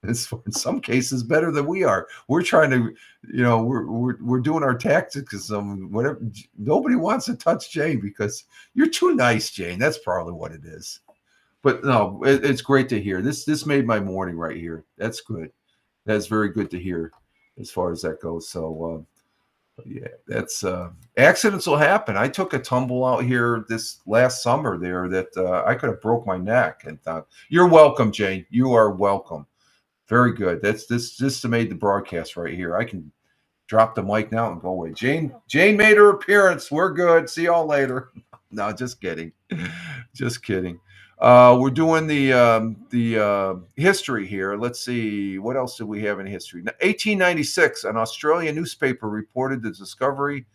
It's in some cases better than we are. We're trying to, we're doing our tactics and whatever. Nobody wants to touch Jane because you're too nice, Jane. That's probably what it is. But no, it's great to hear. This made my morning right here. That's good. That's very good to hear as far as that goes. So yeah, that's accidents will happen. I took a tumble out here this last summer there that I could have broke my neck. And you're welcome, Jane. You are welcome. Very good. That's this made the broadcast right here. I can drop the mic now and go away. Jane made her appearance. We're good. See y'all later. No, just kidding. Just kidding. We're doing the history here. Let's see, what else did we have in history? 1896, an Australian newspaper reported the discovery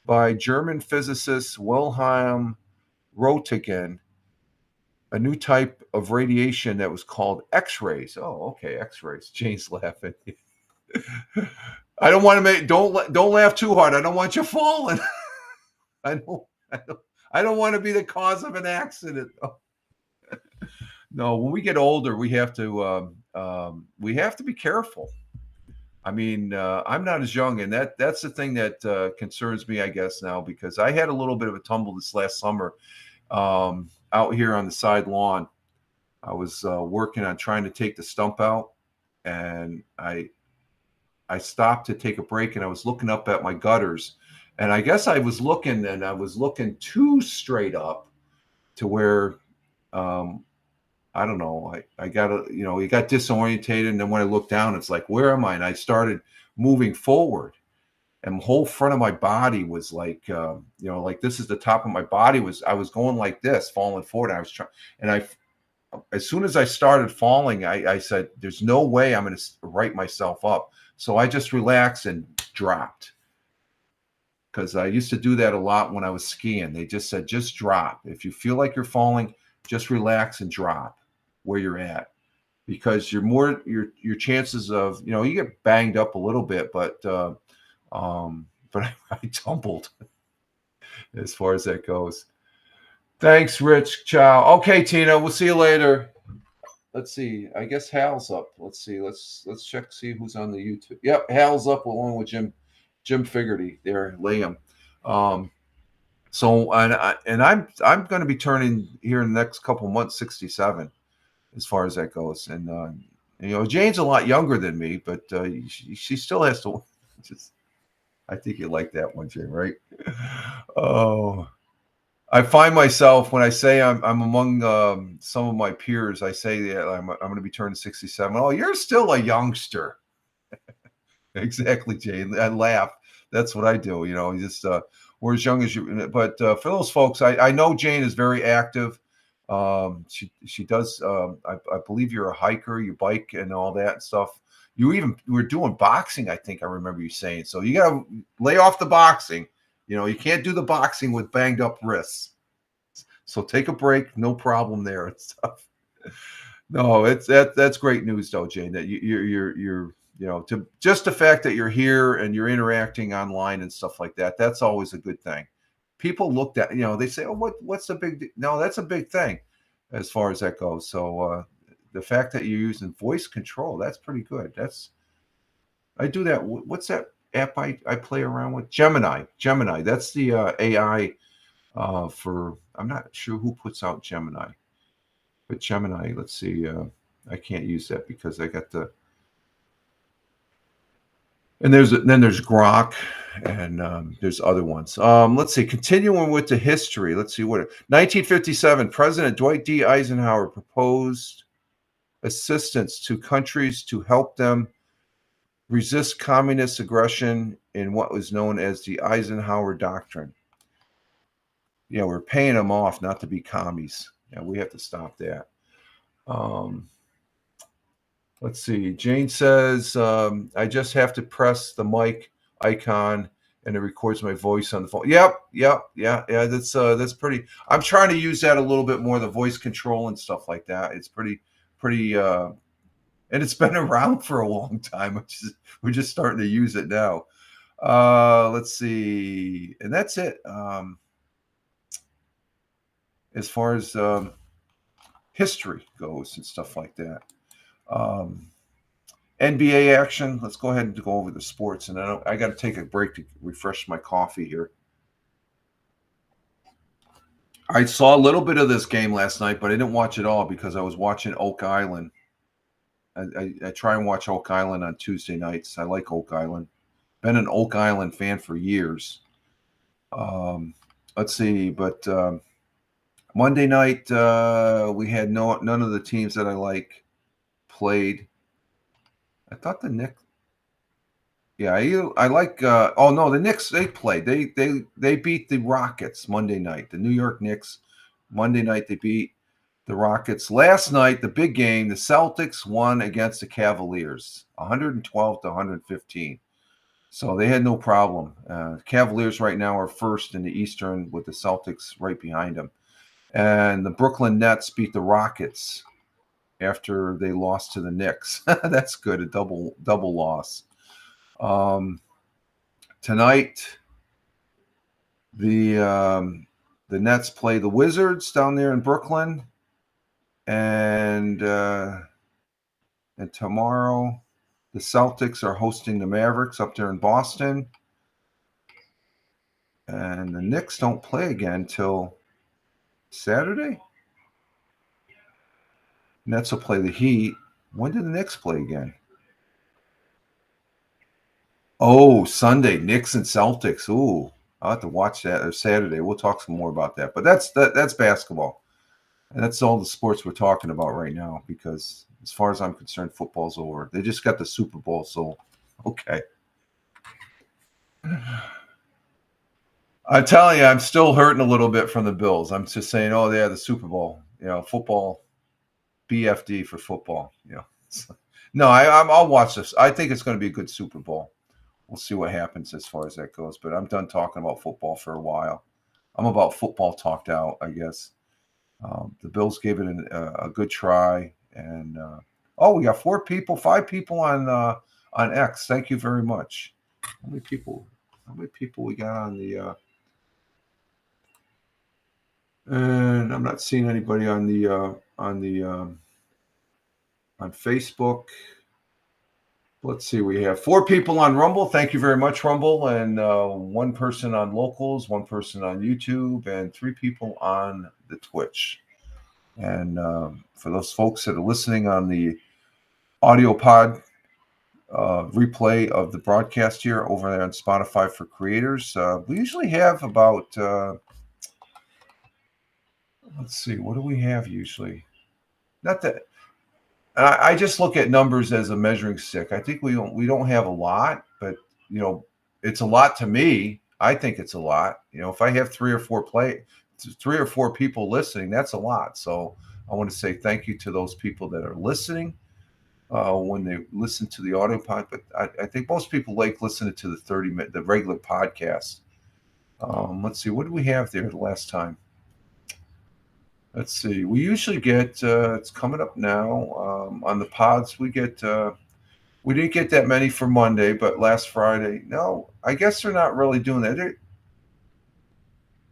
by German physicist Wilhelm Röntgen, a new type of radiation that was called X-rays. Oh, okay, X-rays. Jane's laughing. I don't want to don't laugh too hard. I don't want you falling. I don't want to be the cause of an accident. No, when we get older, we have to be careful. I mean, I'm not as young, and that's the thing that concerns me, I guess, now, because I had a little bit of a tumble this last summer out here on the side lawn. I was working on trying to take the stump out, and I stopped to take a break, and I was looking up at my gutters, and I guess I was looking too straight up to where I don't know. I got you got disorientated, and then when I looked down, it's like, where am I? And I started moving forward, and the whole front of my body was like, like this is the top of my body I was going like this, falling forward. And I was trying, and as soon as I started falling, I said, "There's no way I'm going to right myself up." So I just relaxed and dropped. Because I used to do that a lot when I was skiing. They just said, just drop. If you feel like you're falling, just relax and drop where you're at. Because your chances of, you get banged up a little bit, but I tumbled as far as that goes. Thanks, Rich. Ciao. Okay, Tina, we'll see you later. Let's see. I guess Hal's up. Let's see. Let's check, see who's on the YouTube. Yep, Hal's up along with Jim Figerty there, Liam. So I'm going to be turning here in the next couple months 67, as far as that goes. And Jane's a lot younger than me, but she still has to. Just, I think you like that one, Jane, right? Oh, I find myself when I say I'm among some of my peers, I say that I'm going to be turning 67. Oh, you're still a youngster. Exactly, Jane. I laugh. That's what I do. Just we're as young as you. But for those folks, I know Jane is very active. She does. I believe you're a hiker. You bike and all that stuff. You were doing boxing. I think I remember you saying. So you got to lay off the boxing. You can't do the boxing with banged up wrists. So take a break. No problem there and stuff. No, that's great news though, Jane. That you're to just the fact that you're here and you're interacting online and stuff like that. That's always a good thing. People looked at, they say, "Oh, what's the big?" No, that's a big thing as far as that goes. So the fact that you're using voice control, that's pretty good. I do that. What's that app I play around with? Gemini. That's the AI for. I'm not sure who puts out Gemini. But Gemini, let's see. I can't use that because I got the. And then there's Grok, and there's other ones. Let's see. Continuing with the history. Let's see what 1957. President Dwight D. Eisenhower proposed assistance to countries to help them resist communist aggression in what was known as the Eisenhower Doctrine. Yeah, we're paying them off not to be commies. Yeah, we have to stop that. Let's see. Jane says, I just have to press the mic icon and it records my voice on the phone. Yep. Yeah. That's pretty. I'm trying to use that a little bit more, the voice control and stuff like that. It's pretty, and it's been around for a long time. We're just starting to use it now. Let's see. And that's it. As far as history goes and stuff like that. NBA action. Let's go ahead and go over the sports. And I got to take a break to refresh my coffee here. I saw a little bit of this game last night, but I didn't watch it all because I was watching Oak Island. I try and watch Oak Island on Tuesday nights. I like Oak Island. Been an Oak Island fan for years. Let's see, but Monday night we had none of the teams that I like played. I thought the Knicks. Yeah, I like. The Knicks, they played. They beat the Rockets Monday night. The New York Knicks Monday night they beat the Rockets. Last night, the big game, the Celtics won against the Cavaliers, 112 to 115. So they had no problem. Cavaliers right now are first in the Eastern with the Celtics right behind them. And the Brooklyn Nets beat the Rockets after they lost to the Knicks. That's good, a double loss. Tonight, the Nets play the Wizards down there in Brooklyn, and tomorrow the Celtics are hosting the Mavericks up there in Boston, and the Knicks don't play again till Saturday. Nets will play the Heat. When do the Knicks play again? Oh, Sunday, Knicks and Celtics. Ooh, I'll have to watch that. Or Saturday. We'll talk some more about that. But that's basketball. And that's all the sports we're talking about right now, because as far as I'm concerned, football's over. They just got the Super Bowl, so okay. I'm telling you, I'm still hurting a little bit from the Bills. I'm just saying, oh yeah, the Super Bowl, football, BFD for football. No, I'll watch this. I think it's going to be a good Super Bowl. We'll see what happens as far as that goes. But I'm done talking about football for a while. I'm about football talked out, I guess. The Bills gave it a good try, and we got 5 people on X. Thank you very much. How many people we got on the? And I'm not seeing anybody on Facebook. Let's see. We have 4 people on Rumble. Thank you very much, Rumble, and 1 person on Locals, 1 person on YouTube, and 3 people on the Twitch. And for those folks that are listening on the audio pod replay of the broadcast here over there on Spotify for Creators, we usually have about let's see, what do we have usually? Not that I just look at numbers as a measuring stick. I think we don't have a lot, but it's a lot to me. I think it's a lot. If I have 3 or 4 people listening, that's a lot. So I want to say thank you to those people that are listening when they listen to the audio pod. But I think most people like listening to the regular podcast. Let's see, what did we have there the last time? Let's see. We usually get it's coming up now on the pods. We didn't get that many for Monday, but last Friday. No, I guess they're not really doing that.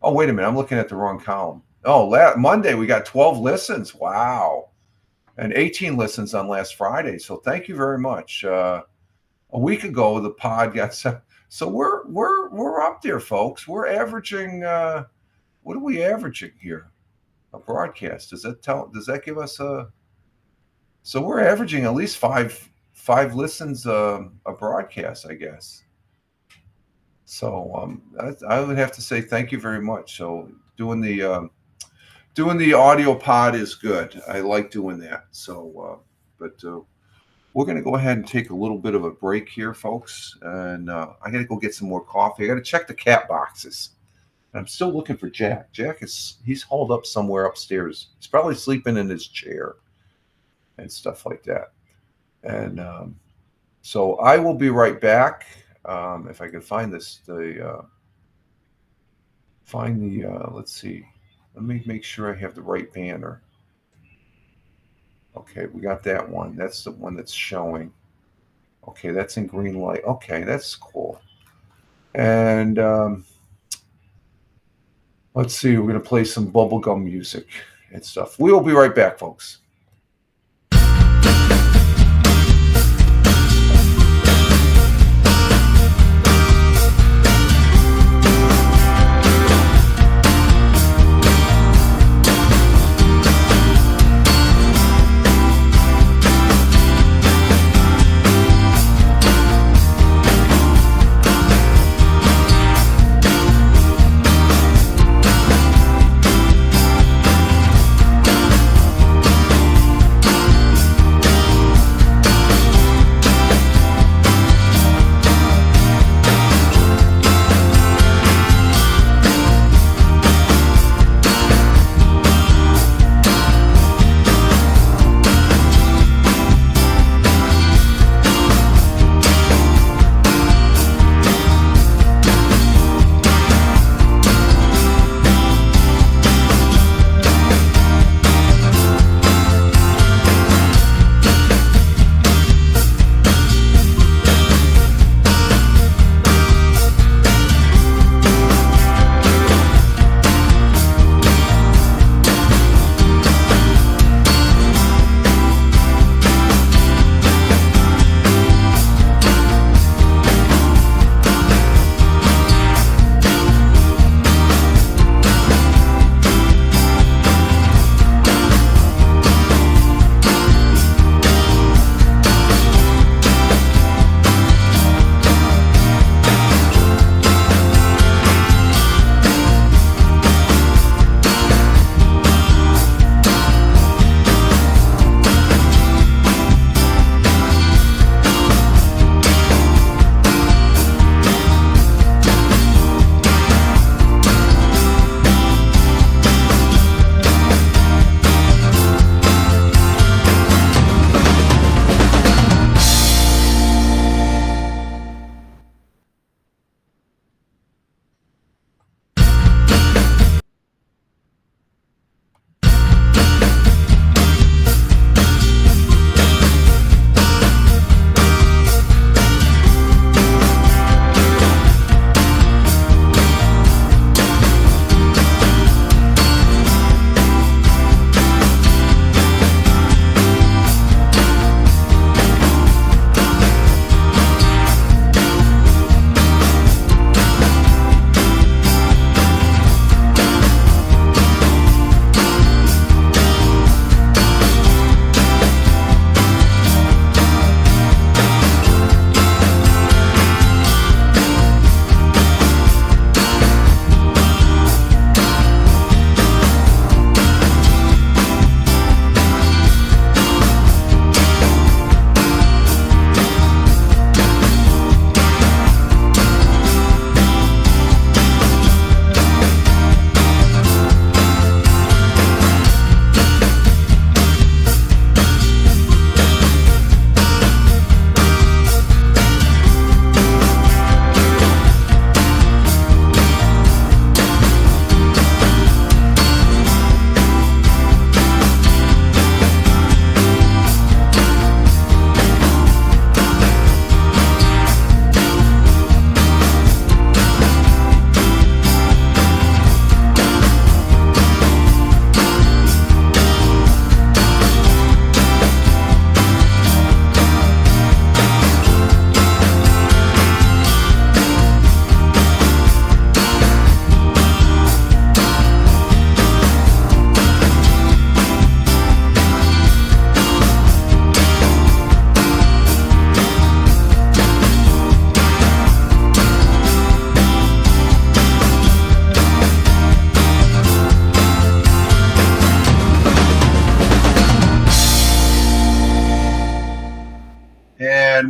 Oh, wait a minute. I'm looking at the wrong column. Oh, Monday we got 12 listens. Wow. And 18 listens on last Friday. So thank you very much. A week ago, the pod got set. So we're up there, folks. We're averaging. What are we averaging here? A broadcast. Does that give us a? So we're averaging at least five listens a broadcast, I guess. So I would have to say thank you very much. So doing the audio pod is good. I like doing that. So, but we're going to go ahead and take a little bit of a break here, folks. And I got to go get some more coffee. I got to check the cat boxes. I'm still looking for Jack. He's hauled up somewhere upstairs. He's probably sleeping in his chair and stuff like that. And so I will be right back. If I can find let's see. Let me make sure I have the right banner. Okay, we got that one. That's the one that's showing. Okay, that's in green light. Okay, that's cool. And let's see, we're going to play some bubblegum music and stuff. We will be right back, folks.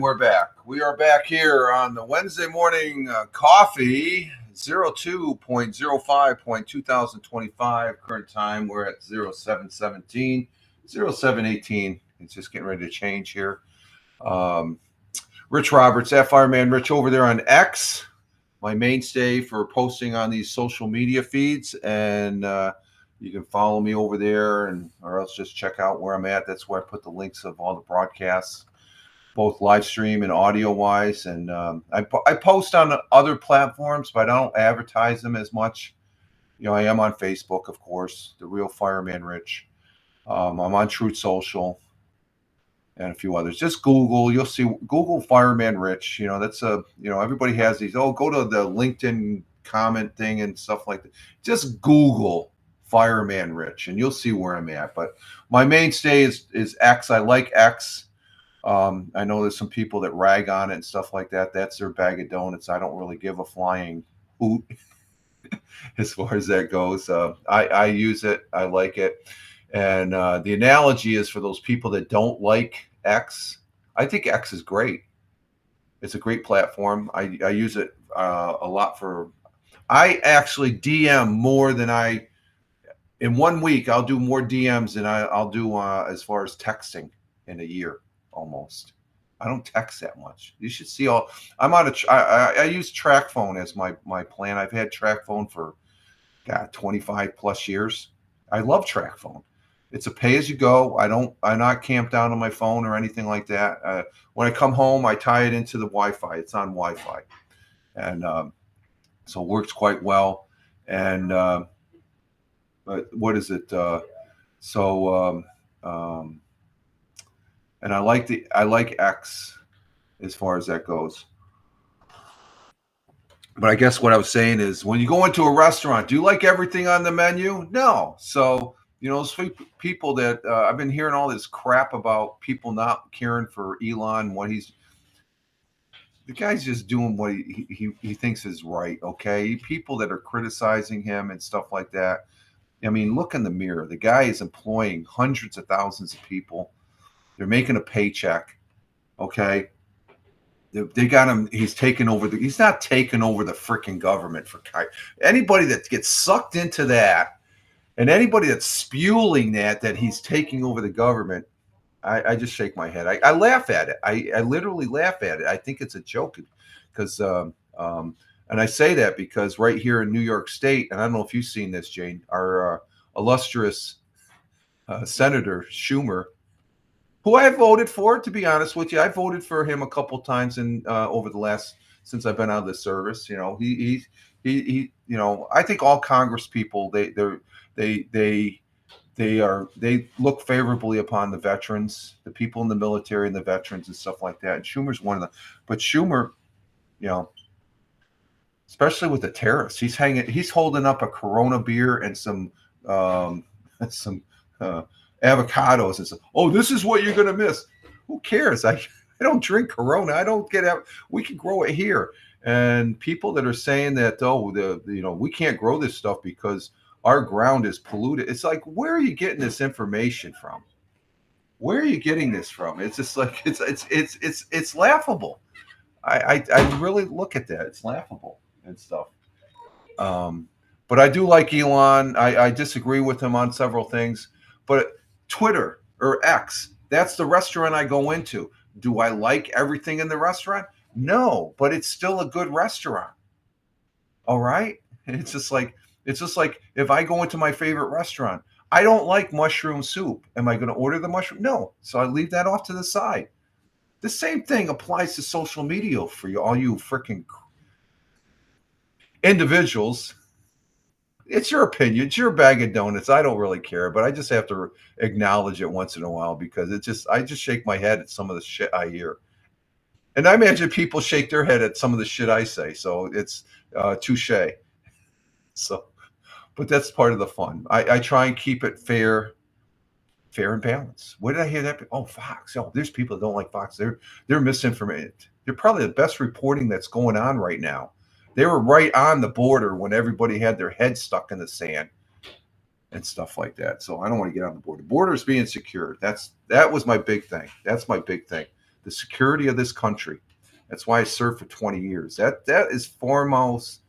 we're back. We are back here on the Wednesday morning coffee, 02.05.2025. Current time, we're at 0717, 0718. It's just getting ready to change here. Rich Roberts, at Fireman Rich over there on X, my mainstay for posting on these social media feeds. And you can follow me over there, or else just check out where I'm at. That's where I put the links of all the broadcasts, both live stream and audio wise. And I post on other platforms, but I don't advertise them as much. I am on Facebook, of course, The Real Fireman Rich. I'm on Truth Social and a few others. Just Google, you'll see Google Fireman Rich. That's everybody has these. Oh, go to the LinkedIn comment thing and stuff like that. Just Google Fireman Rich and you'll see where I'm at. But my mainstay is X. I like X. I know there's some people that rag on it and stuff like that. That's their bag of donuts. I don't really give a flying hoot as far as that goes. I use it. I like it. And the analogy is for those people that don't like X. I think X is great. It's a great platform. I use it a lot I actually DM more than in 1 week, I'll do more DMs than I'll do as far as texting in a year. Almost. I don't text that much. You should see I use track phone as my plan. I've had track phone for 25 plus years. I love track phone. It's a pay as you go. I'm not camped down on my phone or anything like that. When I come home, I tie it into the Wi-Fi. It's on Wi-Fi. And so it works quite well. And but what is it? And I like X as far as that goes. But I guess what I was saying is when you go into a restaurant, do you like everything on the menu? No. So, those people that I've been hearing all this crap about people not caring for Elon, the guy's just doing what he thinks is right. Okay. People that are criticizing him and stuff like that. I mean, look in the mirror. The guy is employing hundreds of thousands of people. They're making a paycheck, okay? They got him. He's taking over he's not taking over the freaking government. Anybody that gets sucked into that, and anybody that's spewing that he's taking over the government, I just shake my head. I laugh at it. I literally laugh at it. I think it's a joke because, and I say that because right here in New York State, and I don't know if you've seen this, Jane, our illustrious Senator Schumer, who I voted for, to be honest with you. I voted for him a couple times over the since I've been out of the service. He I think all Congress people, they look favorably upon the veterans, the people in the military and the veterans and stuff like that. And Schumer's one of them. But Schumer, especially with the tariffs, he's holding up a Corona beer and some avocados and stuff. Oh, this is what you're going to miss. Who cares? I don't drink Corona. I don't we can grow it here. And people that are saying that, we can't grow this stuff because our ground is polluted. It's like, where are you getting this information from? Where are you getting this from? It's just like, it's laughable. I really look at that. It's laughable and stuff. But I do like Elon. I disagree with him on several things, but Twitter or X, that's the restaurant I go into. Do I like everything in the restaurant? No, but it's still a good restaurant. All right. It's just like if I go into my favorite restaurant, I don't like mushroom soup. Am I going to order the mushroom? No. So I leave that off to the side. The same thing applies to social media for you, all you freaking individuals. It's your opinion. It's your bag of donuts. I don't really care, but I just have to acknowledge it once in a while because I just shake my head at some of the shit I hear. And I imagine people shake their head at some of the shit I say. So it's touche. So, but that's part of the fun. I try and keep it fair and balanced. Where did I hear that? Oh, Fox. Oh, there's people that don't like Fox. They're misinformed. They're probably the best reporting that's going on right now. They were right on the border when everybody had their head stuck in the sand and stuff like that. So I don't want to get on the border. The border is being secured. That was my big thing. That's my big thing. the security of this country. That's why I served for 20 years. That is foremost,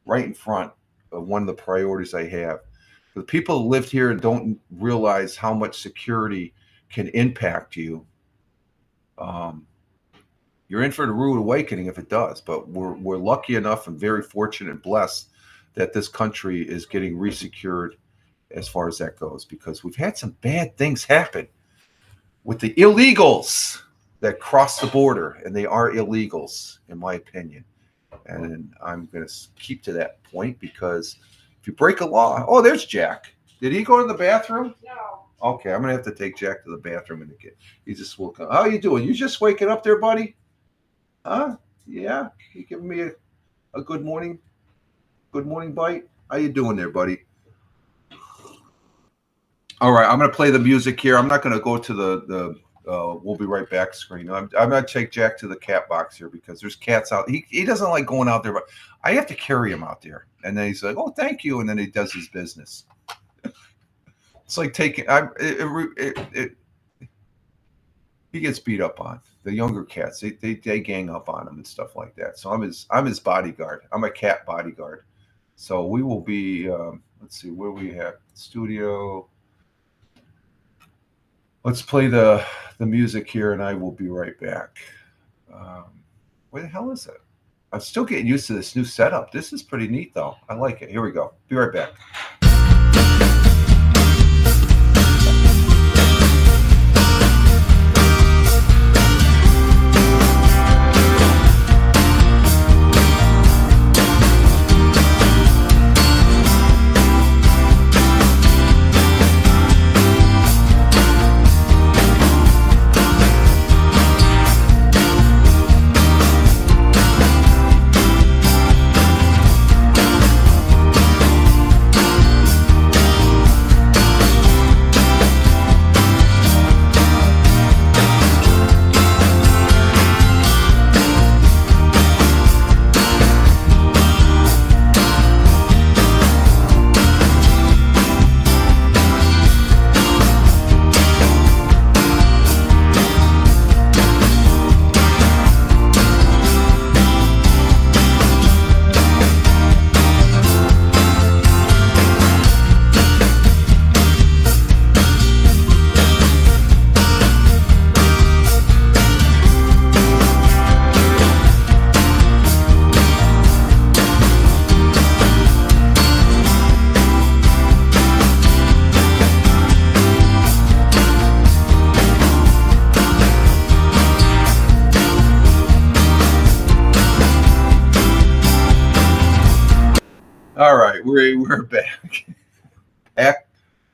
right in front of one of the priorities I have. The people who lived here and don't realize how much security can impact you. You're in for the rude awakening if it does. But we're lucky enough and very fortunate and blessed that this country is getting resecured as far as that goes, because we've had some bad things happen with the illegals that cross the border, and they are illegals, in my opinion. And I'm going to keep to that point, because if you break a law, oh, there's Jack. Did he go to the bathroom? No. Okay, I'm going to have to take Jack to the bathroom in a bit. He just woke up. How you doing? You just waking up there, buddy? Huh? Yeah? You giving me a good morning bite? How you doing there, buddy? All right, I'm going to play the music here. I'm not going to go to the we'll be right back screen. I'm going to take Jack to the cat box here, because there's cats out. He doesn't like going out there, but I have to carry him out there. And then he's like, oh, thank you. And then he does his business. It's like taking, he gets beat up on. The younger cats, they gang up on him and stuff like that. So I'm his bodyguard. I'm a cat bodyguard. So we will be, let's see, where we have studio. Let's play the music here, and I will be right back. Where the hell is it? I'm still getting used to this new setup. This is pretty neat, though. I like it. Here we go. Be right back. All right, we're back. Back.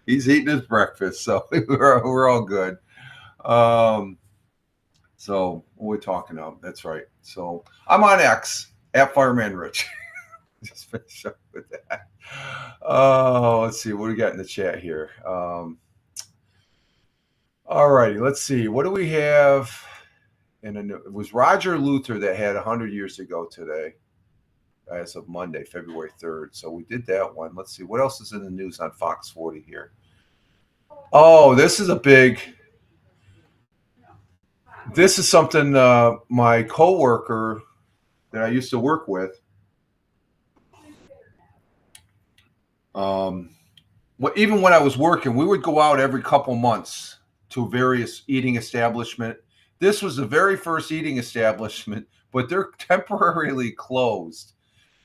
He's eating his breakfast, so we're all good. So what we're talking about, that's right. So I'm on X at Fireman Rich. Just finish up with that. Oh, let's see what do we got in the chat here. All righty, let's see. What do we have? It was Roger Luther that had 100 years ago today, as of Monday, February 3rd. So we did that one. Let's see. What else is in the news on Fox 40 here? Oh, this is something my coworker that I used to work with, even when I was working, we would go out every couple months to various eating establishment. This was the very first eating establishment, but they're temporarily closed.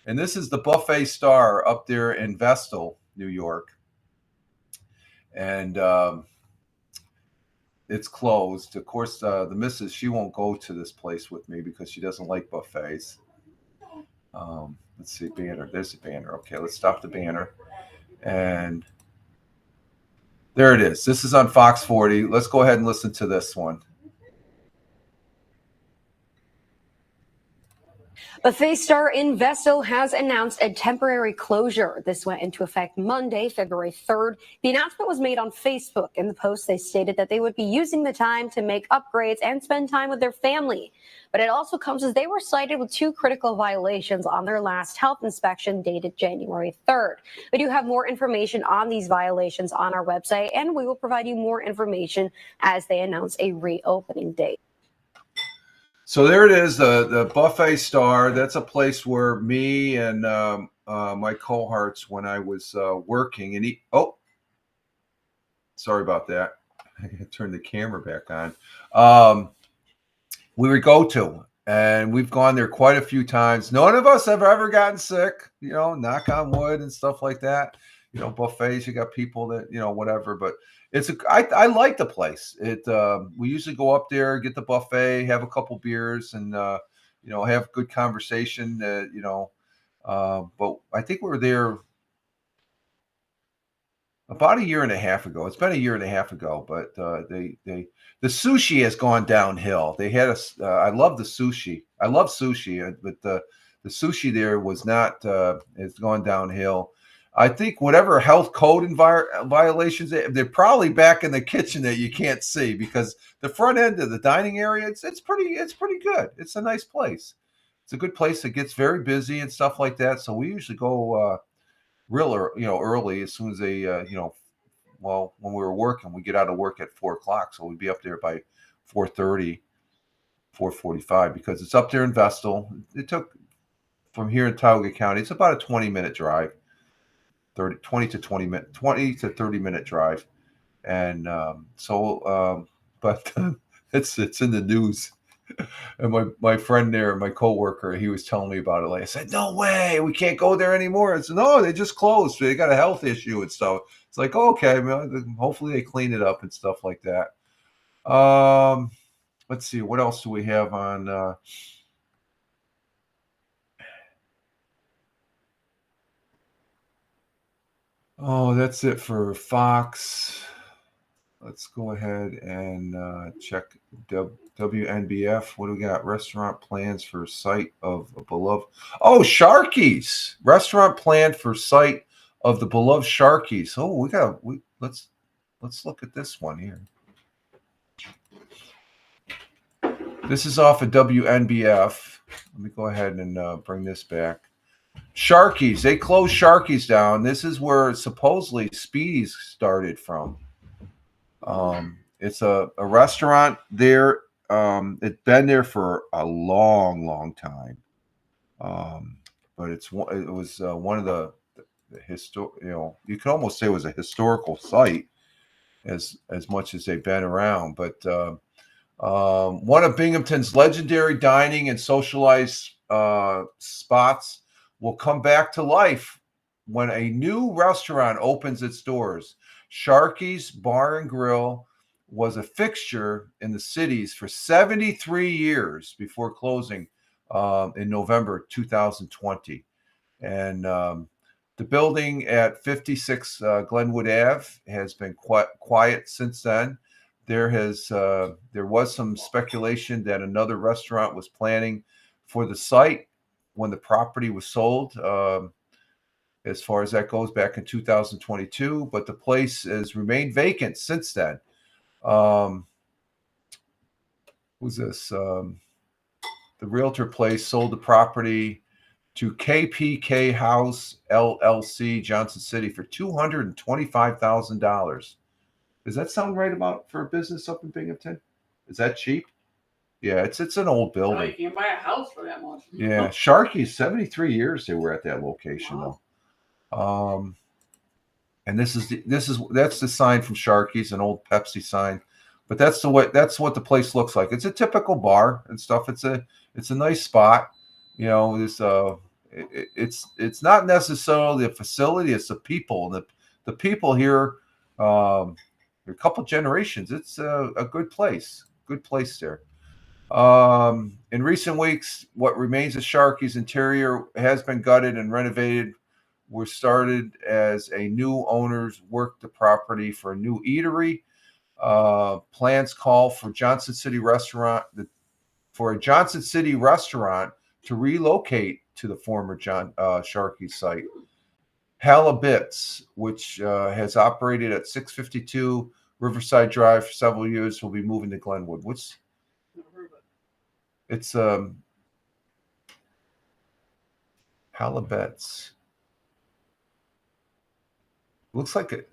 And this is the Buffet Star up there in Vestal, New York. And it's closed. Of course, the missus, she won't go to this place with me because she doesn't like buffets. Let's see, banner. There's a banner. Okay, let's stop the banner. And there it is. This is on Fox 40. Let's go ahead and listen to this one. Buffet Star in Vestal has announced a temporary closure. This went into effect Monday, February 3rd. The announcement was made on Facebook. In the post, they stated that they would be using the time to make upgrades and spend time with their family. But it also comes as they were cited with 2 critical violations on their last health inspection dated January 3rd. We do have more information on these violations on our website, and we will provide you more information as they announce a reopening date. So there it is, the Buffet Star. That's a place where me and my cohorts, when I was working, and sorry about that. I turned the camera back on. We would go to, and we've gone there quite a few times. None of us have ever gotten sick, knock on wood and stuff like that. Buffets, you got people that, whatever, but I like the place. We usually go up there, get the buffet, have a couple beers, and have good conversation. But I think we were there about a year and a half ago. It's been a year and a half ago, but the sushi has gone downhill. They had I love the sushi. I love sushi, but the sushi there was not. It's gone downhill. I think whatever health code violations, they're probably back in the kitchen that you can't see, because the front end of the dining area, it's pretty good. It's a nice place. It's a good place. It gets very busy and stuff like that. So we usually go early, as soon as they well, when we were working, we get out of work at 4:00, so we'd be up there by 4:30, 4:45, because it's up there in Vestal. It took from here in Tioga County, it's about a 20-minute drive. 20 to 30-minute drive, and but it's in the news. And my friend there, my coworker, he was telling me about it. Like, I said, no way, we can't go there anymore. I said, no, they just closed. They got a health issue and stuff. It's like, okay, man, hopefully they clean it up and stuff like that. Let's see, what else do we have on? Oh, that's it for Fox. Let's go ahead and check WNBF. What do we got? Restaurant plans for site of a beloved. Oh, Sharky's restaurant planned for site of the beloved Sharky's. Oh, let's look at this one here. This is off of WNBF. Let me go ahead and bring this back. Sharky's. They closed Sharky's down. This is where supposedly Speedy's started from. It's a restaurant there. It's been there for a long time. But it was one of the you could almost say it was a historical site as much as they've been around. But one of Binghamton's legendary dining and socialized spots will come back to life when a new restaurant opens its doors. Sharky's Bar and Grill was a fixture in the cities for 73 years before closing in November 2020. And the building at 56 Glenwood Ave has been quiet since then. There was some speculation that another restaurant was planning for the site when the property was sold. As far as that goes, back in 2022, but the place has remained vacant since then. Who's this? The realtor place sold the property to KPK House LLC, Johnson City, for $225,000. Does that sound right for a business up in Binghamton? Is that cheap? Yeah, it's an old building. No, you can't buy a house for that much. Yeah, Sharky's, 73 years they were at that location. Wow. Though. And that's the sign from Sharky's, an old Pepsi sign, but that's what the place looks like. It's a typical bar and stuff. It's a nice spot. It's not necessarily the facility, it's the people. The people here, a couple generations. It's a good place. Good place there. In recent weeks, what remains of Sharky's interior has been gutted and renovated. Were started as a new owners worked the property for a new eatery. Plans call for a Johnson City restaurant to relocate to the former Sharky's site. Halibut's, which has operated at 652 Riverside Drive for several years, will be moving to Glenwood. It's Halibut's. Looks like it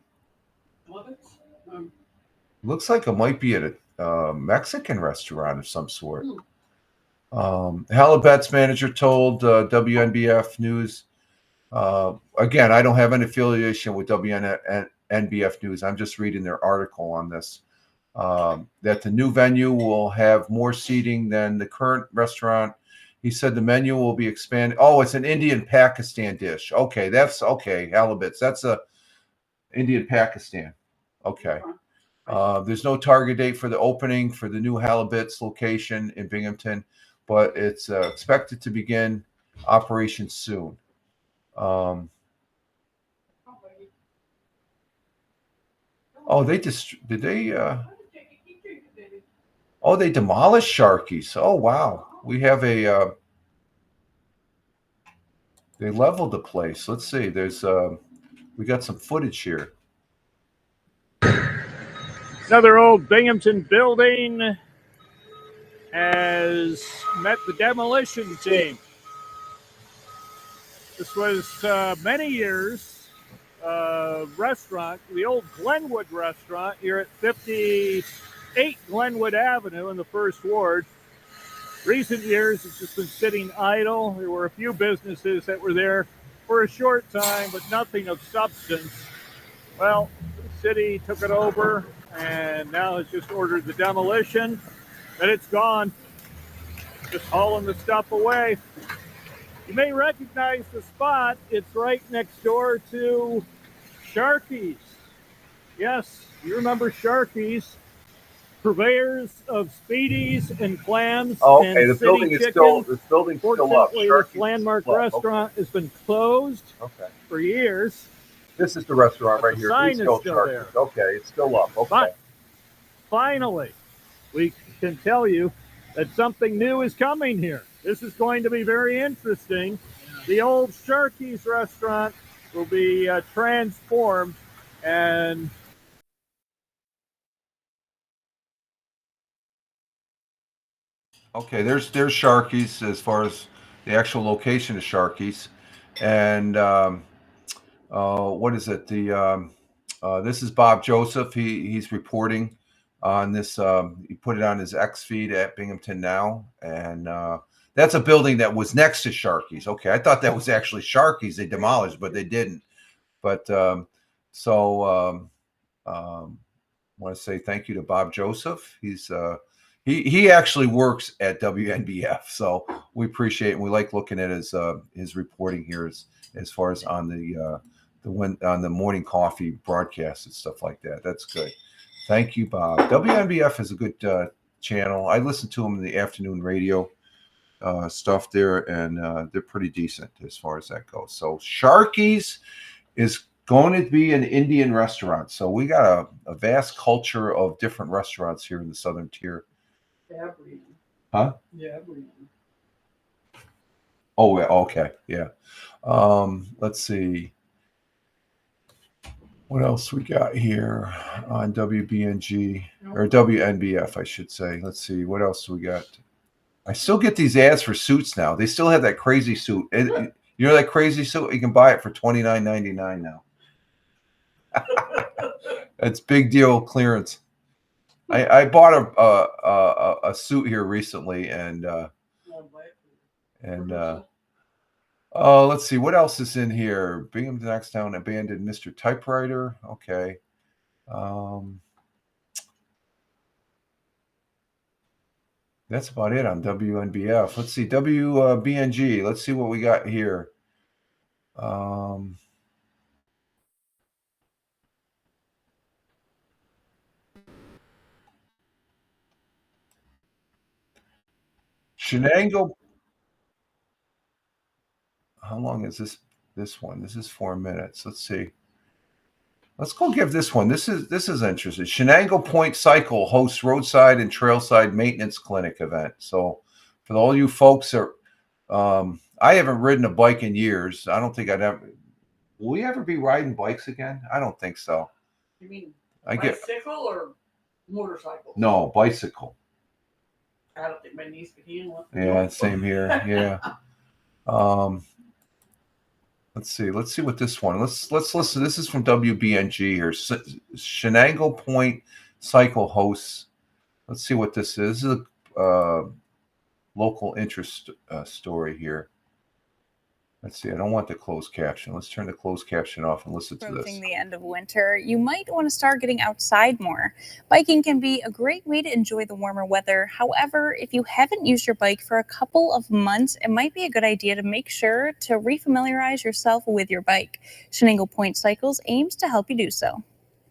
might be at a Mexican restaurant of some sort. Halibut's manager told WNBF News. Again, I don't have any affiliation with WNBF News. I'm just reading their article on this. That the new venue will have more seating than the current restaurant. He said the menu will be expanded. Oh, it's an Indian Pakistan dish. Okay, that's okay. Halibut's. That's a Indian Pakistan. Okay. There's no target date for the opening for the new Halibut's location in Binghamton, but it's expected to begin operation soon. They just did they? They demolished Sharky's. Oh wow, we have a. They leveled the place. Let's see. There's we got some footage here. Another old Binghamton building has met the demolition team. This was many years restaurant, the old Glenwood restaurant here at 58 Glenwood Avenue in the First Ward. Recent years, it's just been sitting idle. There were a few businesses that were there for a short time, but nothing of substance. Well, the city took it over and now has just ordered the demolition, and it's gone. Just hauling the stuff away. You may recognize the spot. It's right next door to Sharky's. Yes, you remember Sharky's, purveyors of Speedies and clams and the city building chicken. is still this building's still up. Fortunately, this landmark restaurant has been closed for years. This is the restaurant right The here. sign Please is go still Sharky's. there. Okay, it's still up. Okay. But finally, we can tell you that something new is coming here. This is going to be very interesting. The old Sharky's restaurant will be transformed, and Okay, there's Sharky's as far as the actual location of Sharky's, and what is it? This is Bob Joseph. He's reporting on this. He put it on his X feed at Binghamton Now, and that's a building that was next to Sharky's. Okay, I thought that was actually Sharky's. They demolished, but they didn't. But want to say thank you to Bob Joseph. He's he actually works at WNBF, so we appreciate it. And we like looking at his reporting here as far as on the morning coffee broadcast and stuff like that. That's good. Thank you, Bob. WNBF is a good channel. I listen to them in the afternoon radio stuff there, and they're pretty decent as far as that goes. So Sharky's is going to be an Indian restaurant. So we got a vast culture of different restaurants here in the Southern Tier. Huh? Yeah. Oh, okay. Yeah. Let's see. What else we got here on WBNG or WNBF, I should say. Let's see. What else do we got? I still get these ads for suits now. They still have that crazy suit. You know that crazy suit? You can buy it for $29.99 now. It's big deal clearance. I bought a suit here recently, and let's see what else is in here. Binghamton Knoxtown abandoned Mr. Typewriter. Okay. That's about it on WNBF. Let's see WBNG. Let's see what we got here. Shenango. How long is this one? This is 4 minutes. Let's see. Let's go give this one. This is interesting. Shenango Point Cycle hosts roadside and trailside maintenance clinic event. So for all you folks that I haven't ridden a bike in years. I don't think I'd ever. Will we ever be riding bikes again? I don't think so. You mean bicycle or motorcycle? No, bicycle. I don't think my niece could handle it. Yeah, same here. Yeah. Let's see what this one. Let's listen. This is from WBNG here. Shenango Point Cycle hosts. Let's see what this is. This is local interest story here. Let's see. I don't want the closed caption. Let's turn the closed caption off and listen to this. Approaching the end of winter, you might want to start getting outside more. Biking can be a great way to enjoy the warmer weather. However, if you haven't used your bike for a couple of months, it might be a good idea to make sure to refamiliarize yourself with your bike. Shenango Point Cycles aims to help you do so.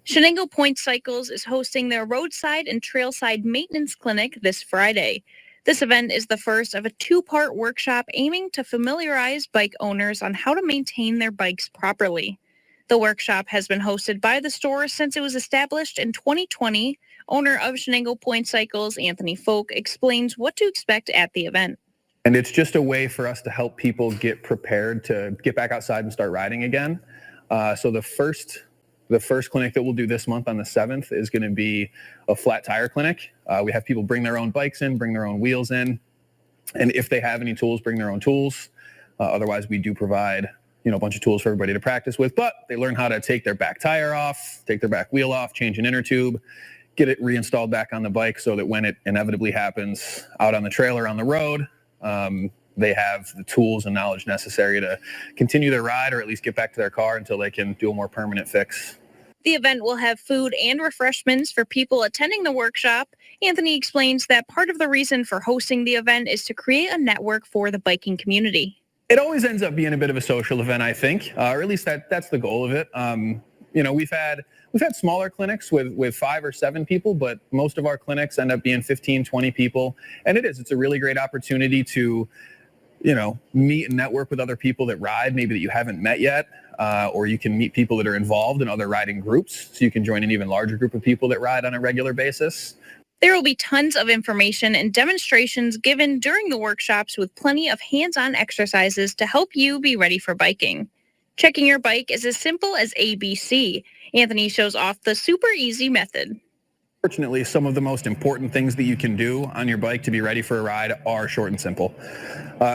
Shenango Point Cycles is hosting their roadside and trailside maintenance clinic this Friday. This event is the first of a two-part workshop aiming to familiarize bike owners on how to maintain their bikes properly. The workshop has been hosted by the store since it was established in 2020. Owner of Shenango Point Cycles, Anthony Folk, explains what to expect at the event. And it's just a way for us to help people get prepared to get back outside and start riding again. So the first clinic that we'll do this month on the 7th is going to be a flat tire clinic. We have people bring their own bikes in, bring their own wheels in. And if they have any tools, bring their own tools. Otherwise, we do provide, a bunch of tools for everybody to practice with. But they learn how to take their back tire off, take their back wheel off, change an inner tube, get it reinstalled back on the bike so that when it inevitably happens out on the trail or on the road, they have the tools and knowledge necessary to continue their ride or at least get back to their car until they can do a more permanent fix. The event will have food and refreshments for people attending the workshop. Anthony explains that part of the reason for hosting the event is to create a network for the biking community. It always ends up being a bit of a social event, I think, or at least that's the goal of it. We've had smaller clinics with 5 or 7 people, but most of our clinics end up being 15, 20 people. And it's a really great opportunity to meet and network with other people that ride, maybe that you haven't met yet, or you can meet people that are involved in other riding groups, so you can join an even larger group of people that ride on a regular basis. There will be tons of information and demonstrations given during the workshops with plenty of hands-on exercises to help you be ready for biking. Checking your bike is as simple as ABC. Anthony shows off the super easy method. Fortunately, some of the most important things that you can do on your bike to be ready for a ride are short and simple.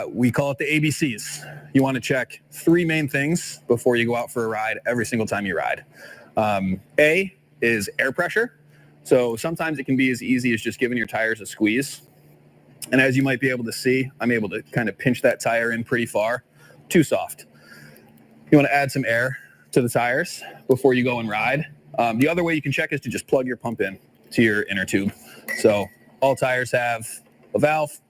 We call it the ABCs. You want to check 3 main things before you go out for a ride every single time you ride. A is air pressure. So sometimes it can be as easy as just giving your tires a squeeze. And as you might be able to see, I'm able to kind of pinch that tire in pretty far. Too soft. You want to add some air to the tires before you go and ride. The other way you can check is to just plug your pump in to your inner tube. So all tires have a valve.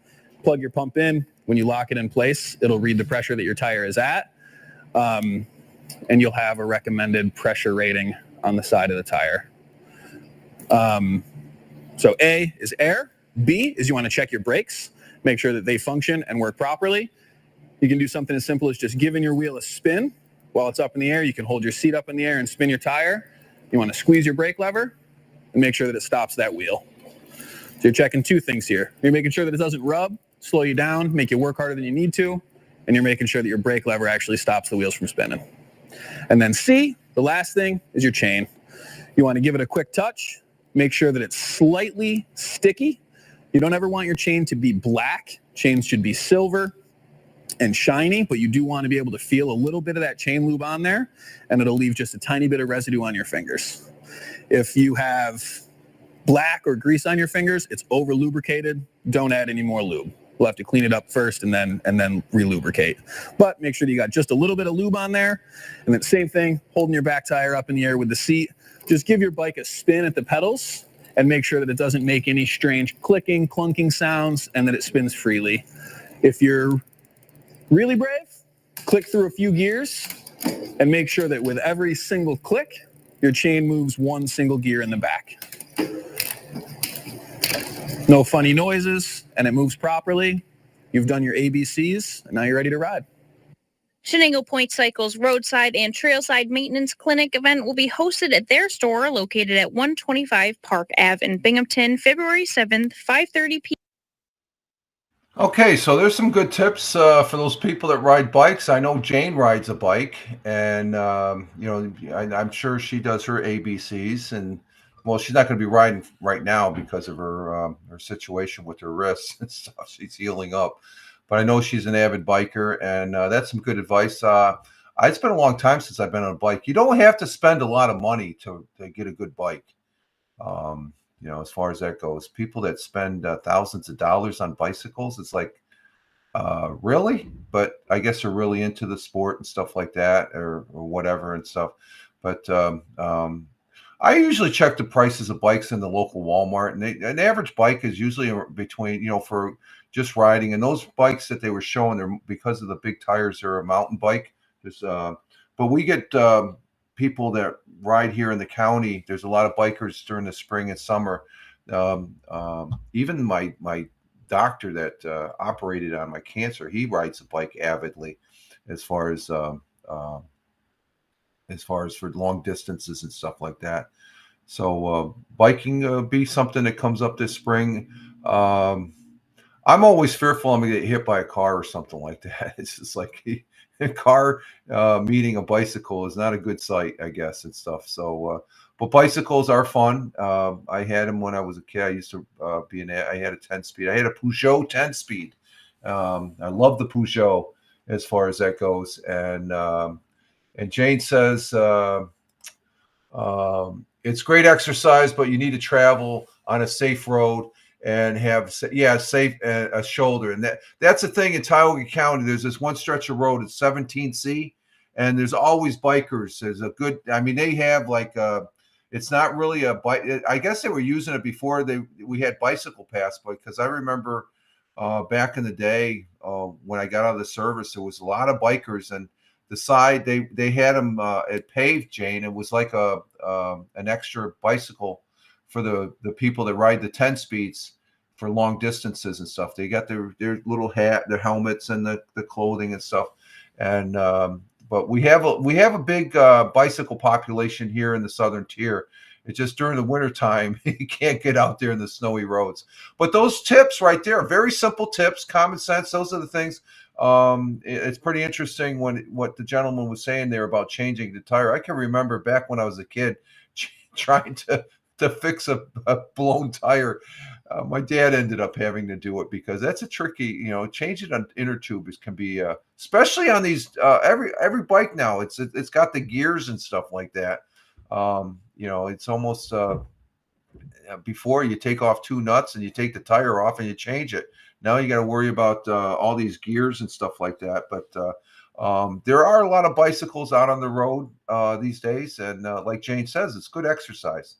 Plug your pump in. When you lock it in place, it'll read the pressure that your tire is at. And you'll have a recommended pressure rating on the side of the tire. So A is air. B is you want to check your brakes, make sure that they function and work properly. You can do something as simple as just giving your wheel a spin while it's up in the air. You can hold your seat up in the air and spin your tire. You want to squeeze your brake lever and make sure that it stops that wheel. So you're checking 2 things here. You're making sure that it doesn't rub, slow you down, make you work harder than you need to, and you're making sure that your brake lever actually stops the wheels from spinning. And then C, the last thing, is your chain. You want to give it a quick touch, make sure that it's slightly sticky. You don't ever want your chain to be black. Chains should be silver and shiny, but you do want to be able to feel a little bit of that chain lube on there, and it'll leave just a tiny bit of residue on your fingers. If you have black or grease on your fingers, it's over lubricated. Don't add any more lube. We'll have to clean it up first and then re-lubricate. But make sure that you got just a little bit of lube on there. And then same thing, holding your back tire up in the air with the seat. Just give your bike a spin at the pedals and make sure that it doesn't make any strange clicking, clunking sounds, and that it spins freely. If you're really brave, click through a few gears and make sure that with every single click, your chain moves 1 single gear in the back. No funny noises, and it moves properly. You've done your ABCs, and now you're ready to ride. Shenango Point Cycles roadside and trailside maintenance clinic event will be hosted at their store located at 125 Park Ave in Binghamton, February 7th, 5:30 p.m. Okay, so there's some good tips for those people that ride bikes. I know Jane rides a bike, and I'm sure she does her ABCs. And well, she's not going to be riding right now because of her situation with her wrists and stuff. She's healing up, but I know she's an avid biker, and that's some good advice. It's been a long time since I've been on a bike. You don't have to spend a lot of money to get a good bike. as far as that goes. People that spend thousands of dollars on bicycles, it's like, really? But I guess they're really into the sport and stuff like that, or whatever and stuff. But I usually check the prices of bikes in the local Walmart, and an average bike is usually between, for just riding. And those bikes that they were showing, they're, because of the big tires, they're a mountain bike. But we get people that ride here in the county. There's a lot of bikers during the spring and summer. Even my doctor that operated on my cancer, he rides a bike avidly, as far as for long distances and stuff like that. So biking be something that comes up this spring. I'm always fearful I'm gonna get hit by a car or something like that. It's just like a car meeting a bicycle is not a good sight, I guess, and stuff. So, but bicycles are fun. I had them when I was a kid. I used to I had a 10-speed. I had a Peugeot 10-speed. I love the Peugeot as far as that goes. And Jane says, it's great exercise, but you need to travel on a safe road and have safe a shoulder. And that's the thing in Tioga County. There's this one stretch of road, it's 17C, and there's always bikers. There's a good, they have like it's not really a bike. I guess they were using it before we had bicycle paths, because I remember back in the day when I got out of the service, there was a lot of bikers, and the side they had them at paved, Jane. It was like an extra bicycle for the people that ride the 10 speeds for long distances and stuff. They got their little their helmets and the clothing and stuff. And but we have a big bicycle population here in the southern tier. It's just during the wintertime, you can't get out there in the snowy roads. But those tips right there, very simple tips, common sense. Those are the things. It's pretty interesting what the gentleman was saying there about changing the tire. I can remember back when I was a kid trying to fix a blown tire. My dad ended up having to do it, because that's a tricky, changing an inner tube can be, especially on these, every bike now, it's got the gears and stuff like that. It's almost, before you take off two nuts and you take the tire off and you change it. Now you got to worry about all these gears and stuff like that. But there are a lot of bicycles out on the road these days. And like Jane says, it's good exercise.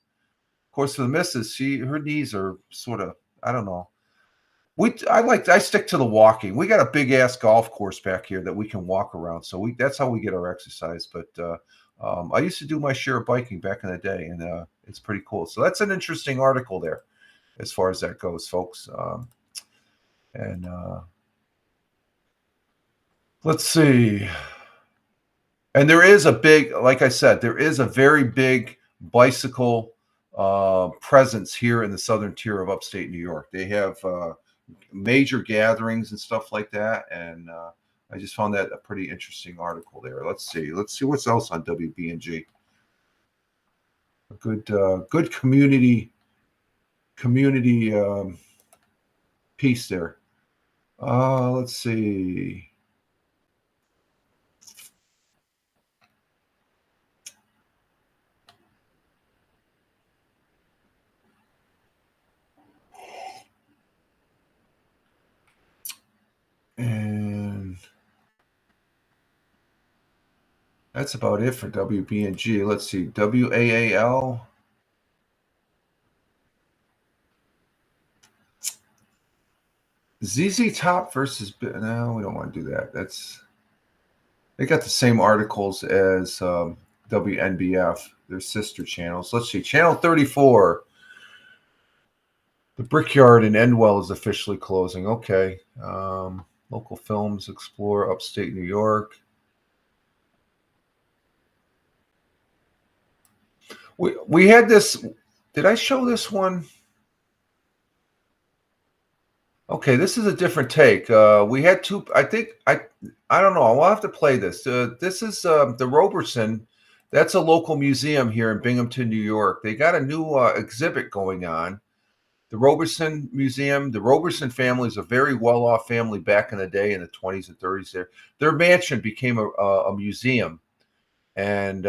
Of course, for the missus, her knees are sort of, I don't know. I stick to the walking. We got a big ass golf course back here that we can walk around. So that's how we get our exercise. But I used to do my share of biking back in the day, and it's pretty cool. So that's an interesting article there as far as that goes, folks. And let's see. And there is a big, like I said, there is a very big bicycle presence here in the southern tier of upstate New York. They have major gatherings and stuff like that. And I just found that a pretty interesting article there. Let's see what's else on WBNG. A good community piece there. Let's see. And that's about it for WBNG. Let's see. WAAL. ZZ Top versus... No, we don't want to do that. They got the same articles as WNBF, their sister channels. Let's see. Channel 34. The Brickyard in Endwell is officially closing. Okay. Local films explore upstate New York. We had this. Did I show this one? Okay, this is a different take. We had two. I think I don't know. I'll have to play this. This is the Roberson. That's a local museum here in Binghamton, New York. They got a new exhibit going on. The Roberson Museum. The Roberson family is a very well-off family back in the day in the 20s and 30s. Their mansion became a museum, and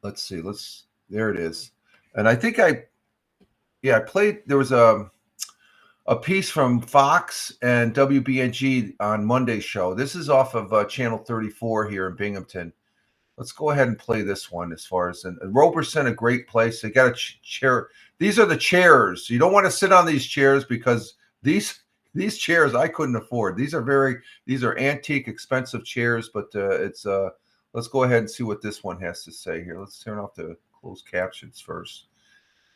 let's see. There it is. And I think I played. There was a piece from Fox and WBNG on Monday's show. This is off of Channel 34 here in Binghamton. Let's go ahead and play this one. As far as and Roberson, a great place. They got a chair. These are the chairs. You don't want to sit on these chairs because these chairs I couldn't afford. These are antique, expensive chairs. But it's let's go ahead and see what this one has to say here. Let's turn off the closed captions first.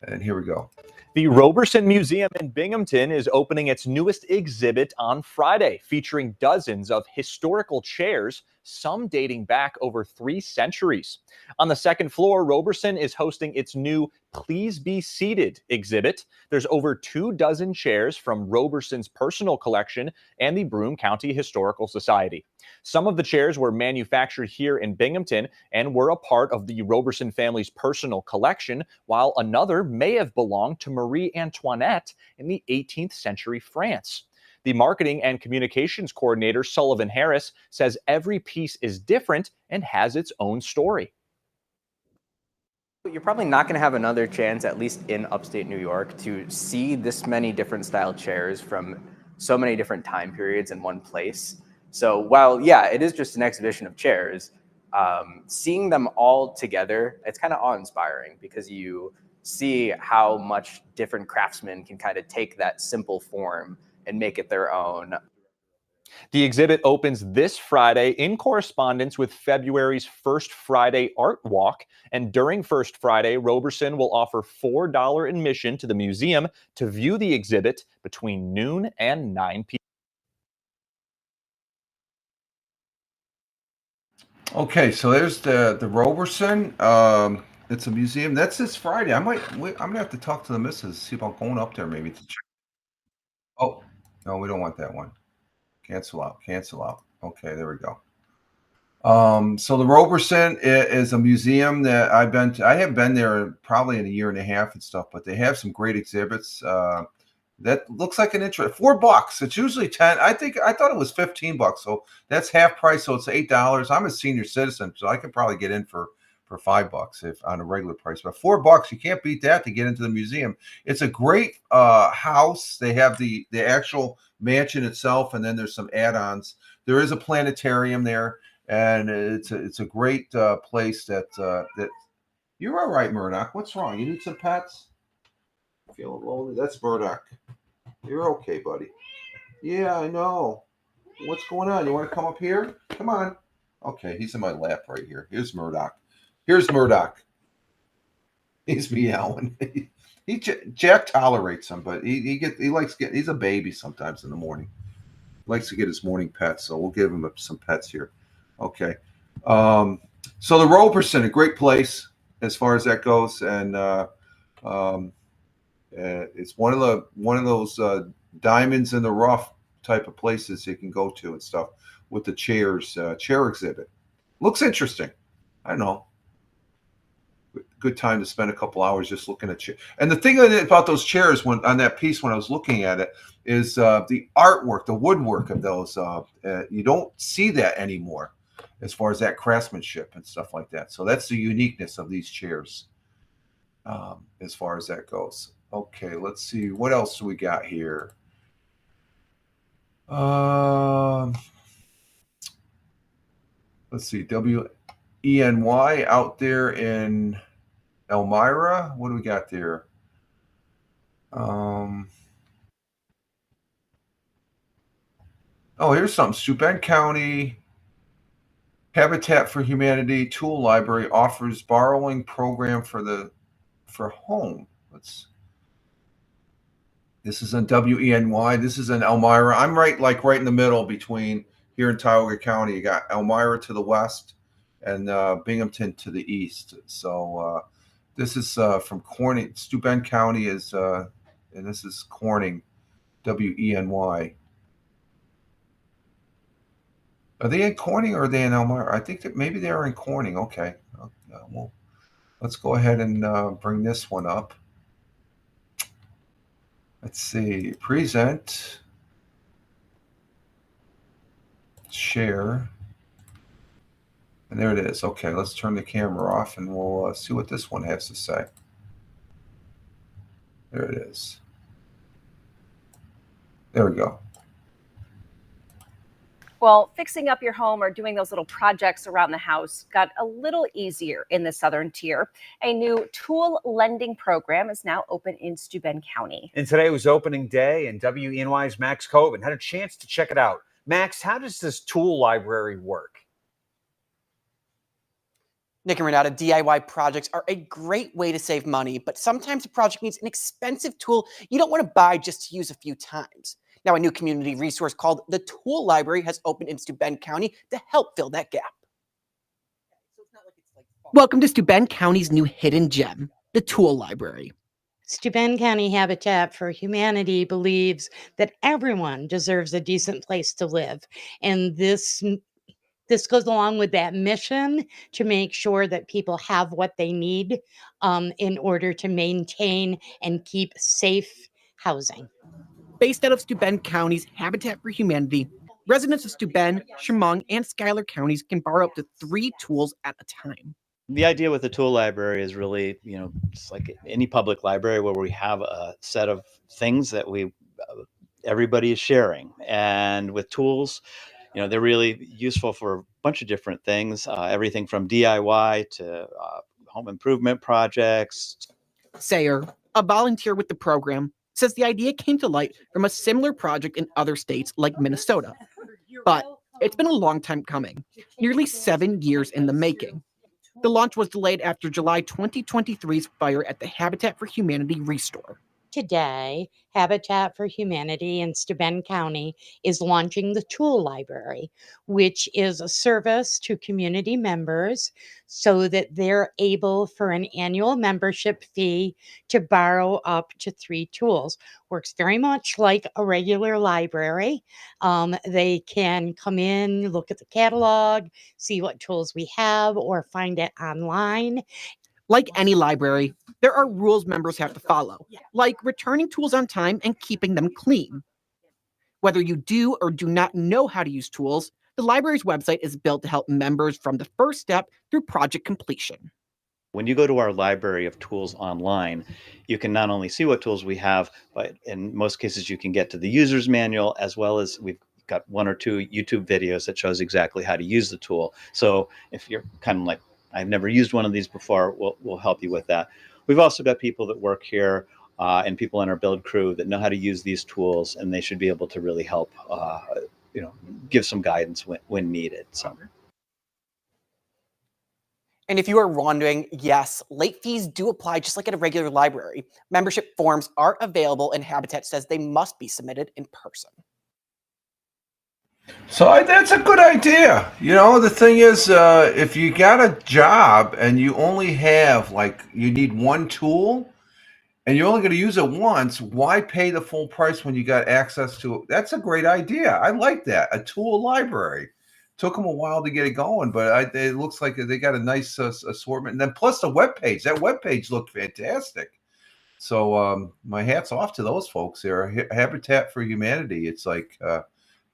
And here we go. The Roberson Museum in Binghamton is opening its newest exhibit on Friday, featuring dozens of historical chairs, some dating back over 3 centuries. On the second floor, Roberson is hosting its new Please Be Seated exhibit. There's over 24 chairs from Roberson's personal collection and the Broome County Historical Society. Some of the chairs were manufactured here in Binghamton and were a part of the Roberson family's personal collection, while another may have belonged to Marie Antoinette in the 18th century France. The marketing and communications coordinator, Sullivan Harris, says every piece is different and has its own story. You're probably not going to have another chance, at least in upstate New York, to see this many different style chairs from so many different time periods in one place. So while, yeah, it is just an exhibition of chairs, seeing them all together, it's kind of awe-inspiring because you see how much different craftsmen can kind of take that simple form and make it their own. The exhibit opens this Friday in correspondence with February's First Friday Art Walk. And during First Friday, Roberson will offer $4 admission to the museum to view the exhibit between noon and 9 p.m. Okay, so there's the Roberson. It's a museum. That's this Friday. I'm gonna have to talk to the missus, see about going up there maybe to check. Oh, no, we don't want that one. Cancel out. Okay, there we go. So the Roberson is a museum that I've been to. I have been there probably in a year and a half and stuff, but they have some great exhibits. That looks like an interest. $4. It's usually 10. I thought it was $15. So that's half price. So it's $8. I'm a senior citizen, so I could probably get in for $5 if on a regular price. But $4, you can't beat that to get into the museum. It's a great house. They have the actual mansion itself, and then there's some add-ons. There is a planetarium there, and it's a great place that you're all right, Murdoch. What's wrong? You need some pets? Feeling lonely? That's Murdoch. You're okay, buddy. Yeah, I know. What's going on? You want to come up here? Come on. Okay, he's in my lap right here. Here's Murdoch. He's meowing. Jack tolerates him, but he's a baby sometimes in the morning. Likes to get his morning pets, so we'll give him some pets here. Okay. So the Roberson, a great place as far as that goes, and it's one of those diamonds in the rough type of places you can go to and stuff with the chairs. Chair exhibit looks interesting. I don't know. Good time to spend a couple hours just looking at chairs. And the thing about those chairs, when on that piece when I was looking at it, is the artwork, the woodwork of those. You don't see that anymore, as far as that craftsmanship and stuff like that. So that's the uniqueness of these chairs, as far as that goes. Okay, let's see. What else do we got here? Let's see. WENY out there in Elmira. What do we got there? Oh, here's something. Steuben County Habitat for Humanity Tool Library offers borrowing program for home. This is in WENY. This is in Elmira. I'm right in the middle between here in Tioga County. You got Elmira to the west and Binghamton to the east. So this is from Corning. Steuben County is, and this is Corning, WENY. Are they in Corning or are they in Elmira? I think that maybe they are in Corning. Okay. Well, let's go ahead and bring this one up. Let's see. Present. Share. And there it is. Okay, let's turn the camera off and we'll see what this one has to say. There it is. There we go. Well, fixing up your home or doing those little projects around the house got a little easier in the southern tier. A new tool lending program is now open in Steuben County. And today was opening day, and WENY's Max Coben had a chance to check it out. Max, how does this tool library work? Nick and Renata, DIY projects are a great way to save money, but sometimes a project needs an expensive tool you don't want to buy just to use a few times. Now, a new community resource called the Tool Library has opened in Steuben County to help fill that gap. Welcome to Steuben County's new hidden gem, the Tool Library. Steuben County Habitat for Humanity believes that everyone deserves a decent place to live, and this goes along with that mission to make sure that people have what they need in order to maintain and keep safe housing. Based out of Steuben County's Habitat for Humanity, residents of Steuben, Chemung, and Schuyler counties can borrow up to 3 tools at a time. The idea with the tool library is really, it's like any public library where we have a set of things that everybody is sharing. And with tools, they're really useful for a bunch of different things, everything from DIY to home improvement projects. Sayer, a volunteer with the program, says the idea came to light from a similar project in other states like Minnesota. But it's been a long time coming, nearly 7 years in the making. The launch was delayed after July 2023's fire at the Habitat for Humanity Restore. Today, Habitat for Humanity in Steuben County is launching the Tool Library, which is a service to community members so that they're able, for an annual membership fee, to borrow up to 3 tools. Works very much like a regular library. They can come in, look at the catalog, see what tools we have, or find it online. Like any library, there are rules members have to follow, like returning tools on time and keeping them clean. Whether you do or do not know how to use tools, the library's website is built to help members from the first step through project completion. When you go to our library of tools online, you can not only see what tools we have, but in most cases you can get to the user's manual, as well as we've got 1 or 2 YouTube videos that shows exactly how to use the tool. So if you're kind of like, I've never used one of these before, we'll help you with that. We've also got people that work here and people in our build crew that know how to use these tools, and they should be able to really help, give some guidance when needed. So. And if you are wondering, yes, late fees do apply just like at a regular library. Membership forms are available, and Habitat says they must be submitted in person. So that's a good idea. The thing is, if you got a job and you only have, you need 1 tool and you're only going to use it once, why pay the full price when you got access to it? That's a great idea. I like that. A tool library. Took them a while to get it going, but it looks like they got a nice assortment. And then plus the webpage. That webpage looked fantastic. So my hat's off to those folks there. Habitat for Humanity. It's like...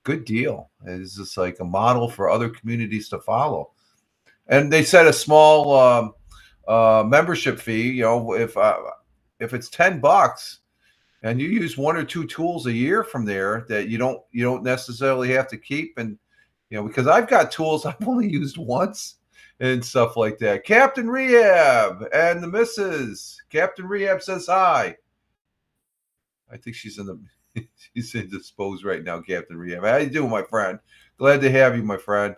good deal. It's just like a model for other communities to follow. And they set a small membership fee. If it's $10 and you use 1 or 2 tools a year from there that you don't necessarily have to keep, and because I've got tools I've only used once and stuff like that. Captain Rehab and the missus. Captain Rehab says hi. I think she's indisposed right now, Captain Rehab. How you doing, my friend? Glad to have you, my friend.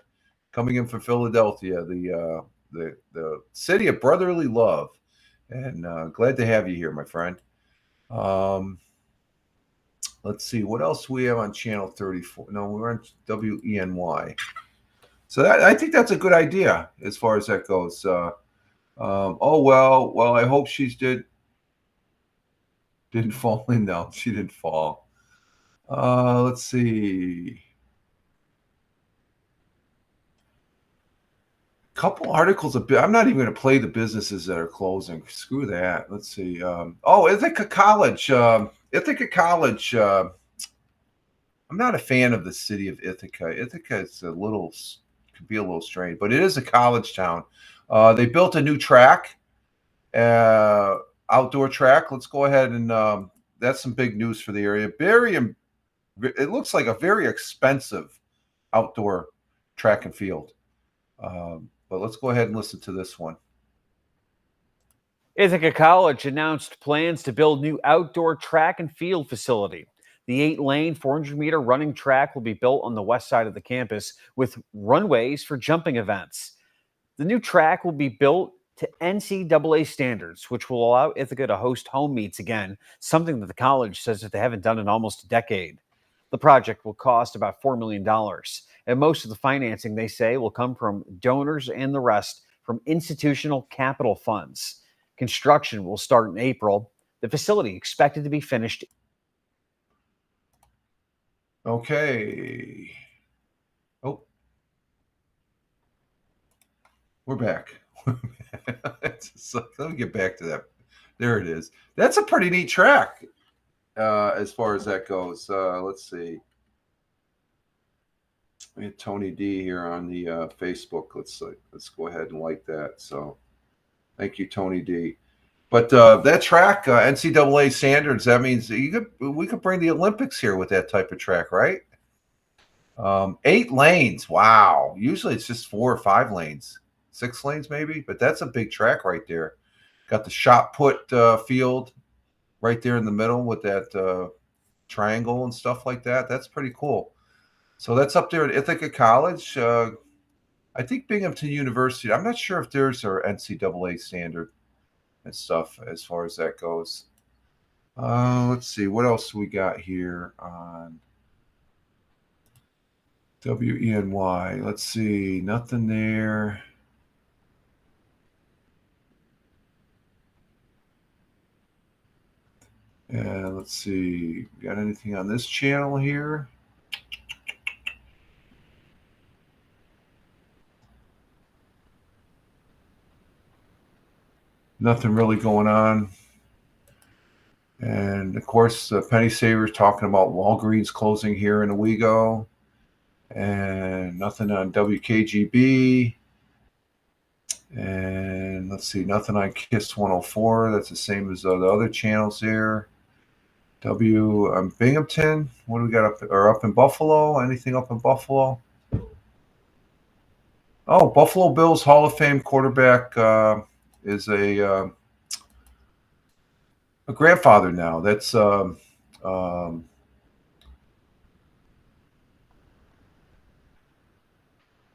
Coming in from Philadelphia, the city of brotherly love, and glad to have you here, my friend. Let's see what else we have on channel 34. No, we're on WENY. So I think that's a good idea as far as that goes. Oh well, I hope she didn't fall in. No, she didn't fall. Let's see. Couple articles I'm not even going to play the businesses that are closing. Screw that. Let's see. Ithaca College. Ithaca College. I'm not a fan of the city of Ithaca. Ithaca is could be a little strange, but it is a college town. They built a new track. outdoor track. Let's go ahead and that's some big news for the area. It looks like a very expensive outdoor track and field. But let's go ahead and listen to this one. Ithaca College announced plans to build new outdoor track and field facility. The 8-lane, 400-meter running track will be built on the west side of the campus with runways for jumping events. The new track will be built to NCAA standards, which will allow Ithaca to host home meets again, something that the college says that they haven't done in almost a decade. The project will cost about $4 million, and most of the financing, they say, will come from donors and the rest from institutional capital funds. Construction will start in April. The facility expected to be finished. Okay. Oh, we're back. Let me get back to that. There it is. That's a pretty neat track as far as that goes. Let's see. We had Tony D here on the Facebook. Let's go ahead and like that. So thank you, Tony D. But that track, NCAA standards, that means we could bring the Olympics here with that type of track, right? 8 lanes. Wow. Usually it's just 4 or 5 lanes. 6 lanes maybe, but that's a big track right there. Got the shot put field right there in the middle with that triangle and stuff like that. That's pretty cool. So that's up there at Ithaca College. I think Binghamton University, I'm not sure if there's our NCAA standard and stuff as far as that goes. Let's see. What else we got here on WENY? Let's see. Nothing there. And let's see. Got anything on this channel here? Nothing really going on. And of course, Penny Savers talking about Walgreens closing here in Owego. And nothing on WKGB. And let's see, nothing on KISS 104. That's the same as the other channels here. Binghamton. What do we got up in Buffalo? Anything up in Buffalo? Oh, Buffalo Bills Hall of Fame quarterback is a grandfather now. That's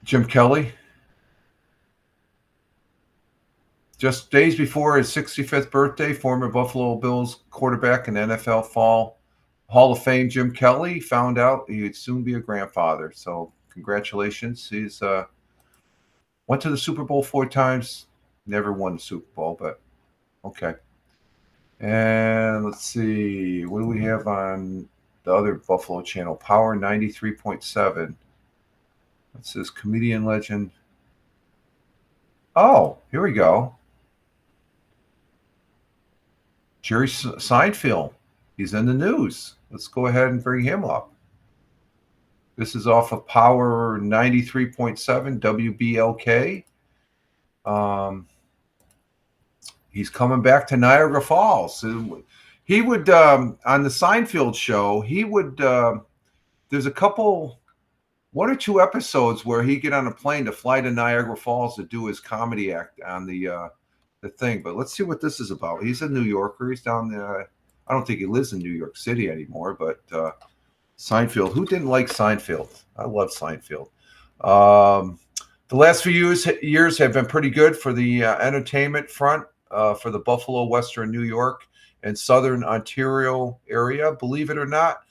Jim Kelly. Just days before his 65th birthday, former Buffalo Bills quarterback and NFL Hall of Fame Jim Kelly found out he would soon be a grandfather. So congratulations. He's went to the Super Bowl 4 times, never won the Super Bowl, but okay. And let's see, what do we have on the other Buffalo channel? Power 93.7. It says comedian legend. Oh, here we go. Jerry Seinfeld. He's in the news. Let's go ahead and bring him up. This is off of Power 93.7 WBLK. He's coming back to Niagara Falls. He would, on the Seinfeld show, he would, there's a couple, 1 or 2 episodes where he get on a plane to fly to Niagara Falls to do his comedy act on the thing. But let's see what this is about. He's a New Yorker. He's down there. I don't think he lives in New York City anymore, but Seinfeld. Who didn't like Seinfeld? I love Seinfeld. The last few years have been pretty good for the entertainment front for the Buffalo, Western New York, and Southern Ontario area. Believe it or not,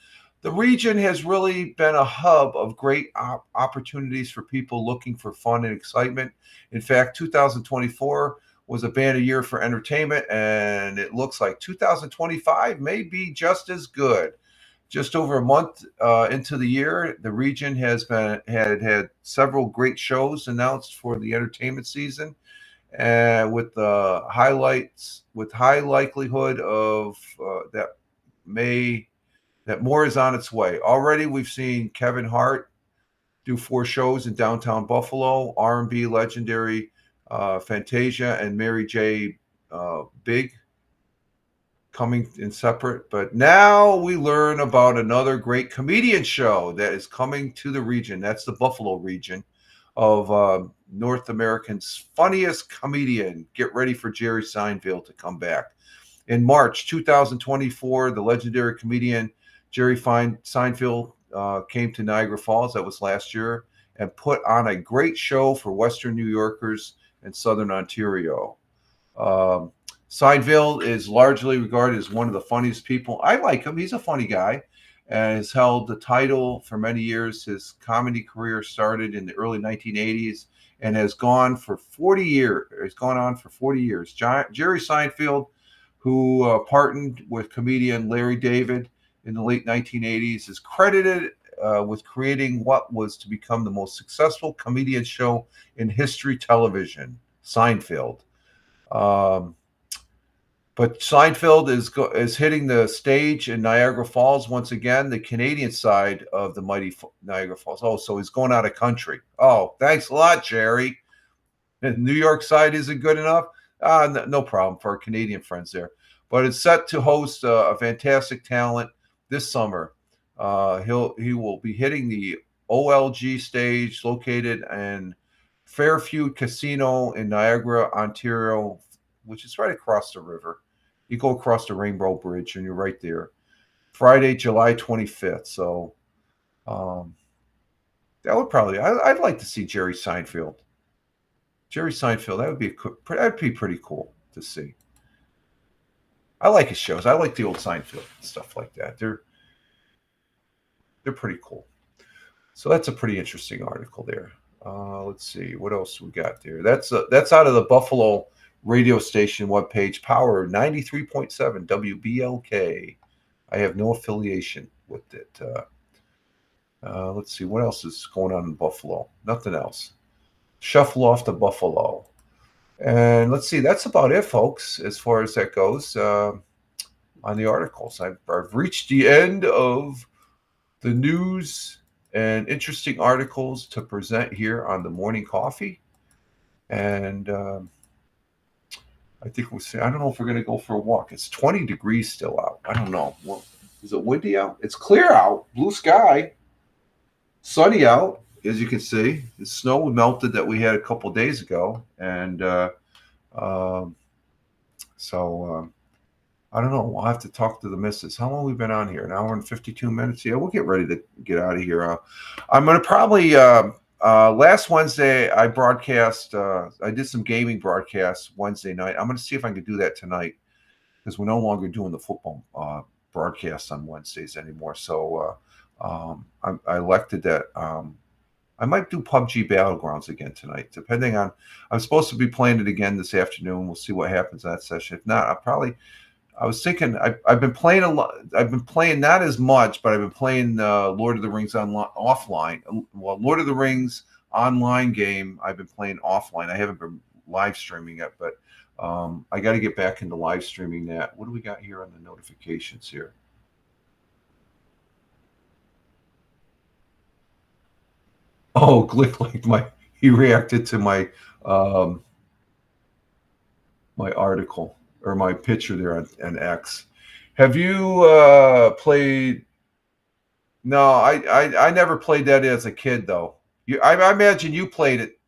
the region has really been a hub of great opportunities for people looking for fun and excitement. In fact, 2024 was a banner year for entertainment, and it looks like 2025 may be just as good. Just over a month into the year, the region has had several great shows announced for the entertainment season, with highlights with high likelihood of that more is on its way. Already, we've seen Kevin Hart do 4 shows in downtown Buffalo. R&B legendary Fantasia and Mary J. Blige coming in separate. But now we learn about another great comedian show that is coming to the region. That's the Buffalo region of North American's funniest comedian. Get ready for Jerry Seinfeld to come back. In March 2024, the legendary comedian Jerry Seinfeld came to Niagara Falls. That was last year, and put on a great show for Western New Yorkers and Southern Ontario. Seinfeld is largely regarded as one of the funniest people. I like him. He's a funny guy and has held the title for many years. His comedy career started in the early 1980s and has gone for 40 years. It's gone on for 40 years. Jerry Seinfeld, who partnered with comedian Larry David in the late 1980s, is credited with creating what was to become the most successful comedian show in history television, Seinfeld. But Seinfeld is hitting the stage in Niagara Falls once again, the Canadian side of the mighty Niagara Falls. Oh, so he's going out of country. Oh, thanks a lot, Jerry. And New York side isn't good enough. No problem for our Canadian friends there. But it's set to host a fantastic talent this summer. He will be hitting the OLG stage located in Fairview Casino in Niagara, Ontario, which is right across the river. You go across the Rainbow Bridge and you're right there. Friday, July 25th. So that would probably, I'd like to see Jerry Seinfeld. Jerry Seinfeld, that'd be pretty cool to see. I like his shows. I like the old Seinfeld stuff like that. They're pretty cool. So that's a pretty interesting article there. Let's see what else we got there. That's out of the Buffalo radio station webpage, Power 93.7 WBLK. I have no affiliation with it. Let's see what else is going on in Buffalo. Nothing else. Shuffle off to Buffalo. And let's see, that's about it, folks, as far as that goes on the articles. I've reached the end of the news and interesting articles to present here on the Morning Coffee. And I think I don't know if we're going to go for a walk. It's 20 degrees still out. I don't know. Well, is it windy out? It's clear out, blue sky, sunny out. As you can see, the snow melted that we had a couple of days ago. And so I don't know. We'll have to talk to the missus. How long have we been on here? An hour and 52 minutes? Yeah, we'll get ready to get out of here. I'm going to probably, last Wednesday, I broadcast, I did some gaming broadcasts Wednesday night. I'm going to see if I can do that tonight because we're no longer doing the football broadcasts on Wednesdays anymore. So I elected that I might do PUBG Battlegrounds again tonight, depending on. I'm supposed to be playing it again this afternoon. We'll see what happens in that session. If not, I was thinking I've been playing a lot. I've been playing not as much, but I've been playing Lord of the Rings offline. Well, Lord of the Rings online game I've been playing offline. I haven't been live streaming it, but I got to get back into live streaming that. What do we got here on the notifications here? Oh, Glick he reacted to my my article or my picture there on X. Have you played? No, I never played that as a kid though. I imagine you played it,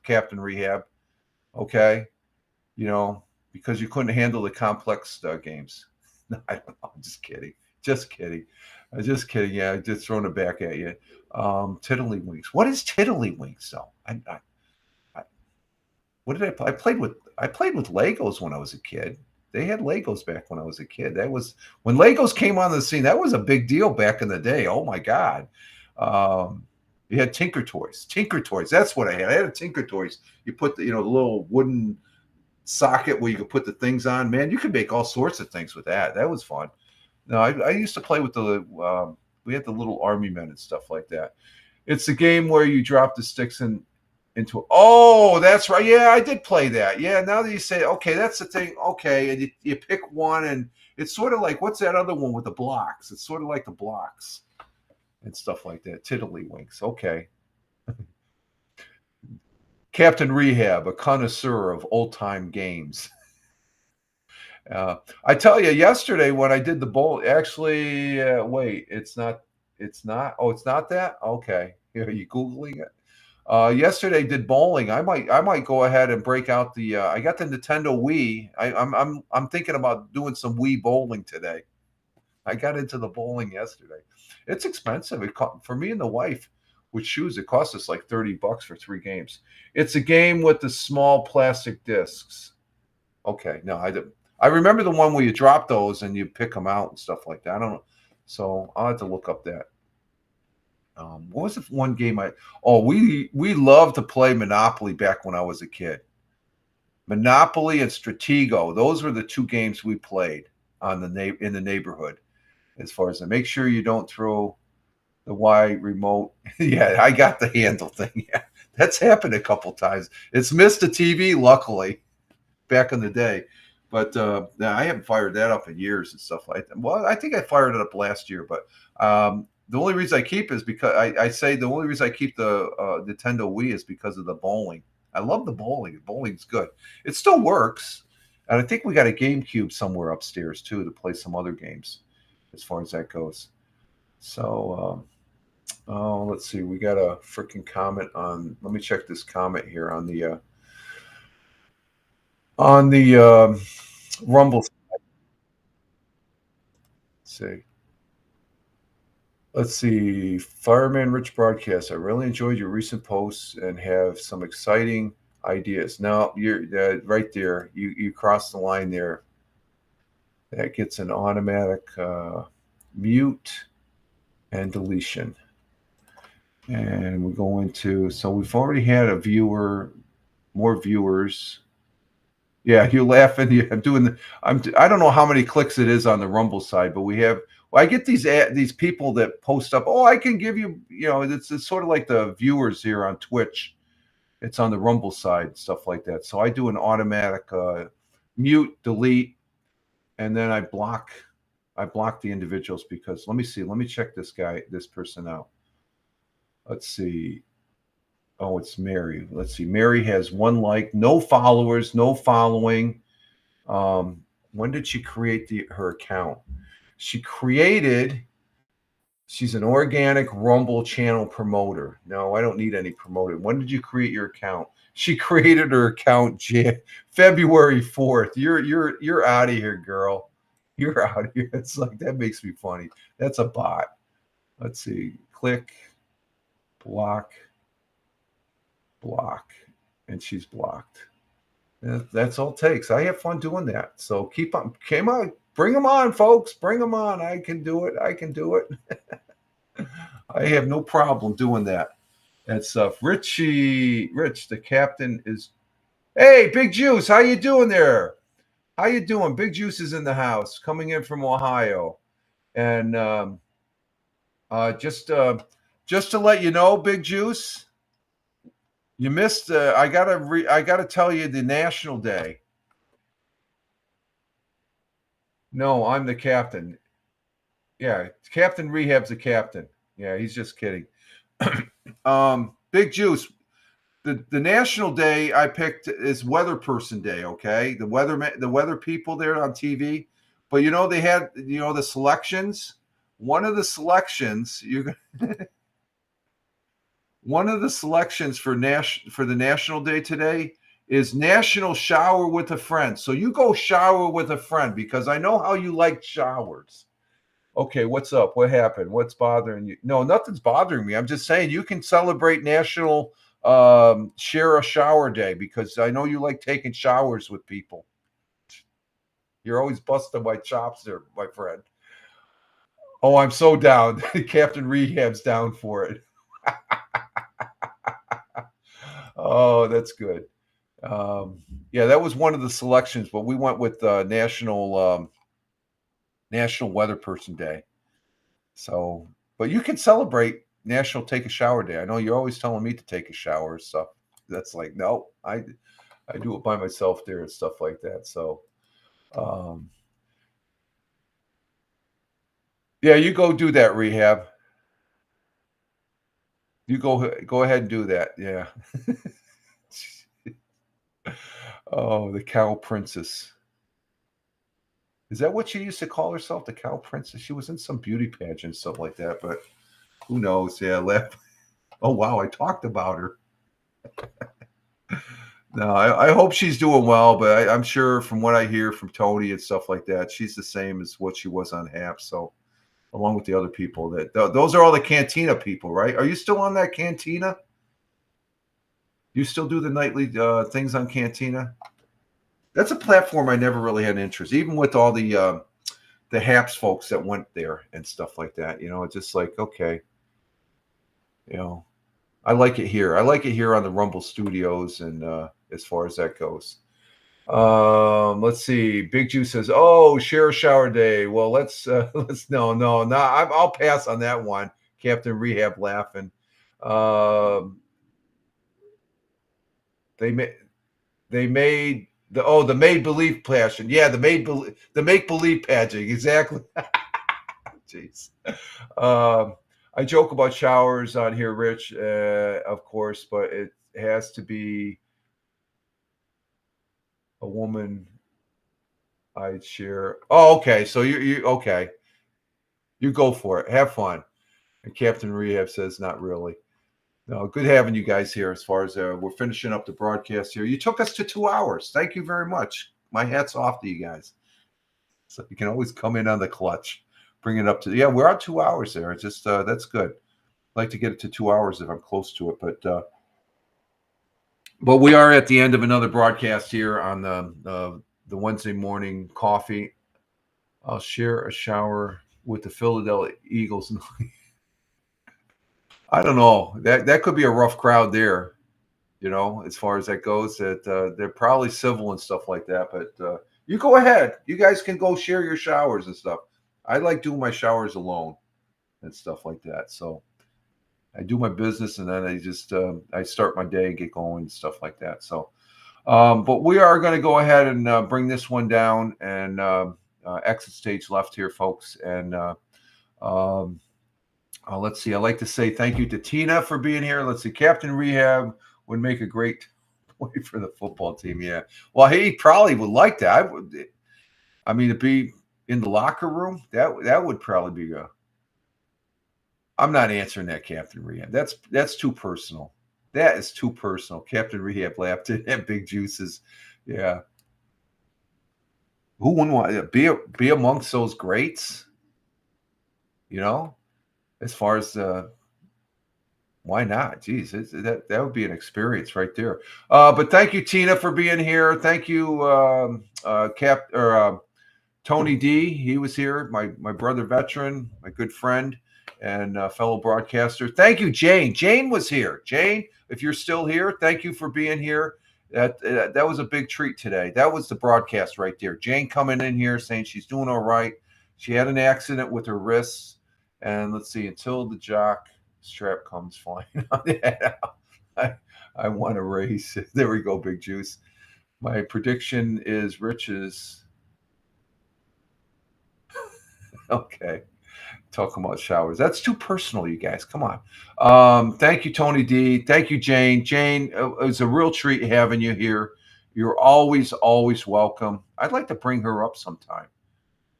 Captain Rehab. Okay, because you couldn't handle the complex games. No, I don't know. I'm just kidding. Just kidding. Just kidding. Yeah, just throwing it back at you. Tiddlywinks. What is Tiddlywinks though? What did I play? I played with Legos when I was a kid. They had Legos back when I was a kid. That was when Legos came on the scene. That was a big deal back in the day. Oh my God. You had Tinker Toys. Tinker Toys. That's what I had. I had a Tinker Toys. You put the little wooden socket where you could put the things on. Man, you could make all sorts of things with that. That was fun. No, I used to play with we had the little army men and stuff like that. It's a game where you drop the sticks into. Oh, that's right. Yeah, I did play that. Yeah, now that you say, okay, that's the thing. Okay, and you pick one, and it's sort of like, what's that other one with the blocks? It's sort of like the blocks and stuff like that. Tiddlywinks. Okay. Captain Rehab, a connoisseur of old-time games. I tell you, yesterday when I did the bowl, actually, wait, it's not. It's not. Oh, it's not that. Okay, are you googling it? Yesterday did bowling. I might go ahead and break out the. I got the Nintendo Wii. I'm thinking about doing some Wii bowling today. I got into the bowling yesterday. It's expensive. For me and the wife with shoes. It cost us like $30 for 3 games. It's a game with the small plastic discs. Okay, no, I didn't. I remember the one where you drop those and you pick them out and stuff like that. I don't know. So I'll have to look up that. What was the one game I? Oh, we loved to play Monopoly back when I was a kid. Monopoly and Stratego. Those were the 2 games we played on in the neighborhood. As far as make sure you don't throw the Y remote. Yeah, I got the handle thing. Yeah, that's happened a couple times. It's missed the TV, luckily, back in the day. But I haven't fired that up in years and stuff like that. Well, I think I fired it up last year, but the only reason I keep is because I say the only reason I keep the Nintendo Wii is because of the bowling. I love the bowling. Bowling's good. It still works. And I think we got a GameCube somewhere upstairs too to play some other games as far as that goes. So, let's see. We got a freaking comment on. Let me check this comment here on the Rumble. Let's see. Fireman Rich Broadcast. I really enjoyed your recent posts and have some exciting ideas. Now you're right there. You crossed the line there. That gets an automatic mute and deletion. And we're going to. So we've already had more viewers. Yeah, you're laughing. I'm doing the. I don't know how many clicks it is on the Rumble side, but we have. Well, I get these people that post up. Oh, I can give you. It's sort of like the viewers here on Twitch. It's on the Rumble side, stuff like that. So I do an automatic mute, delete, and then I block the individuals because let me see. Let me check this person out. Let's see. Oh, it's Mary. Let's see. Mary has 1 like, no followers, no following. When did she create her account? She's an organic Rumble channel promoter. No, I don't need any promoted. When did you create your account? She created her account February 4th. You're out of here, girl. You're out of here. It's like that makes me funny. That's a bot. Let's see. Click, block, and she's blocked. That's all it takes. I have fun doing that. So keep on. Came on. Bring them on, folks. Bring them on. I can do it. I have no problem doing that. That's Rich, the captain is. Hey, Big Juice, how you doing there? How you doing? Big Juice is in the house, coming in from Ohio, and just to let you know, Big Juice, you missed. I gotta tell you the National Day. No, I'm the captain. Yeah, Captain Rehab's the captain. Yeah, he's just kidding. Big Juice. The National Day I picked is Weather Person Day. Okay, the weather people there on TV, but they had the selections. One of the selections one of the selections for the National Day today is National Shower with a Friend. So you go shower with a friend because I know how you like showers. Okay, what's up? What happened? What's bothering you? No, nothing's bothering me. I'm just saying you can celebrate National Share a Shower Day because I know you like taking showers with people. You're always busting my chops there, my friend. Oh, I'm so down. Captain Rehab's down for it. Oh, that's good. Yeah, that was one of the selections, but we went with National Weather Person Day. So, but you can celebrate National Take a Shower Day. I know you're always telling me to take a shower, so that's like, no, I do it by myself there and stuff like that. So, yeah, you go do that, Rehab. You go ahead and do that. Yeah. Oh, the Cow Princess. Is that what she used to call herself, the Cow Princess? She was in some beauty pageant, stuff like that, but who knows? Yeah, laugh. Oh, wow, I talked about her. No, I hope she's doing well, but I'm sure from what I hear from Tony and stuff like that, she's the same as what she was on HAP. So, along with the other people, those are all the Cantina people, right? Are you still on that Cantina? You still do the nightly things on Cantina? That's a platform I never really had interest, even with all the HAPS folks that went there and stuff like that. It's just like, okay, I like it here. I like it here on the Rumble Studios, and as far as that goes. Let's see. Big Juice says, "Oh, share a shower day." Well, let's no. I'll pass on that one. Captain Rehab laughing. They made the made believe pageant. Yeah, the make believe pageant. Exactly. Jeez. I joke about showers on here, Rich, of course, but it has to be a woman I'd share. Oh, okay. So you okay. You go for it. Have fun. And Captain Rehab says, not really. No, good having you guys here as far as we're finishing up the broadcast here. You took us to 2 hours. Thank you very much. My hat's off to you guys. So you can always come in on the clutch. Bring it up to, yeah, we're on 2 hours there. It's just, that's good. I'd like to get it to 2 hours if I'm close to it. But we are at the end of another broadcast here on the Wednesday morning coffee. I'll share a shower with the Philadelphia Eagles. I don't know. That could be a rough crowd there, as far as that goes. That they're probably civil and stuff like that. But you go ahead. You guys can go share your showers and stuff. I like doing my showers alone and stuff like that. So I do my business, and then I just I start my day and get going and stuff like that. So, but we are going to go ahead and bring this one down and exit stage left here, folks. And let's see. I'd like to say thank you to Tina for being here. Let's see. Captain Rehab would make a great way for the football team. Yeah. Well, he probably would like that. I mean, to be in the locker room, that would probably be I'm not answering that, Captain Rehab. That's too personal. That is too personal. Captain Rehab laughed at Big Juices. Yeah. Who wouldn't want to be amongst those greats? As far as why not? Geez, that would be an experience right there. But thank you, Tina, for being here. Thank you, Tony D. He was here, my brother veteran, my good friend, and fellow broadcaster. Thank you, Jane. Jane was here. Jane, if you're still here, thank you for being here. That was a big treat today. That was the broadcast right there. Jane coming in here saying she's doing all right. She had an accident with her wrists. And let's see, until the jock strap comes flying out. I want to race. There we go, Big Juice. My prediction is Rich's. Okay. Talking about showers. That's too personal, you guys. Come on. Thank you, Tony D. Thank you, Jane. Jane, it was a real treat having you here. You're always, always welcome. I'd like to bring her up sometime.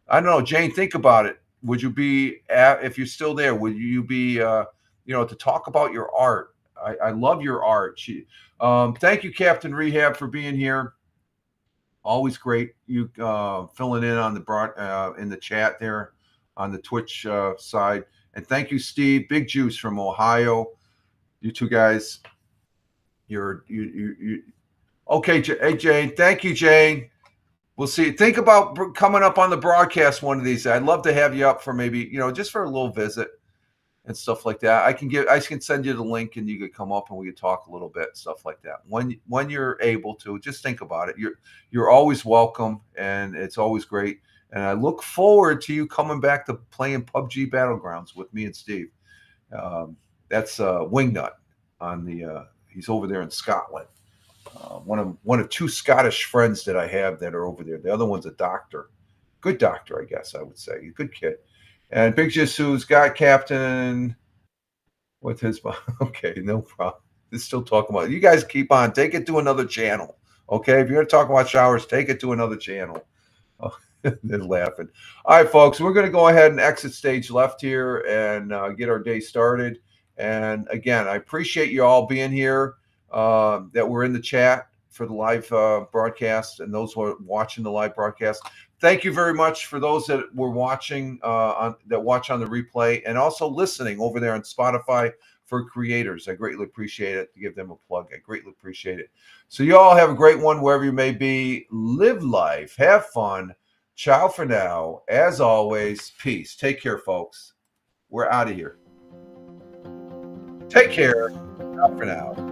I don't know, Jane, think about it. Would you be, if you're still there, would you be, to talk about your art? I love your art. Thank you, Captain Rehab, for being here. Always great. You filling in on in the chat there on the Twitch side. And thank you, Steve, Big Juice from Ohio. You two guys, okay, hey, Jane. Thank you, Jane. We'll see. Think about coming up on the broadcast one of these. I'd love to have you up for maybe, just for a little visit and stuff like that. I can send you the link and you could come up and we could talk a little bit, stuff like that. When you're able to, just think about it. You're always welcome, and it's always great. And I look forward to you coming back to playing PUBG Battlegrounds with me and Steve. That's Wingnut on he's over there in Scotland. One of two Scottish friends that I have that are over there. The other one's a doctor, good doctor, I guess I would say, a good kid. And Big Jesu's got Captain with his. Okay, no problem. They're still talking about it. You guys keep on. Take it to another channel. Okay, if you're going to talk about showers, take it to another channel. Oh. They're laughing. All right, folks, we're going to go ahead and exit stage left here and get our day started. And again, I appreciate you all being here, that we're in the chat for the live broadcast, and those who are watching the live broadcast. Thank you very much for those that were watching, that watch on the replay, and also listening over there on Spotify for creators. I greatly appreciate it. To give them a plug, I greatly appreciate it. So you all have a great one wherever you may be. Live life, have fun. Ciao for now. As always, peace. Take care, folks. We're out of here. Take care. Ciao for now.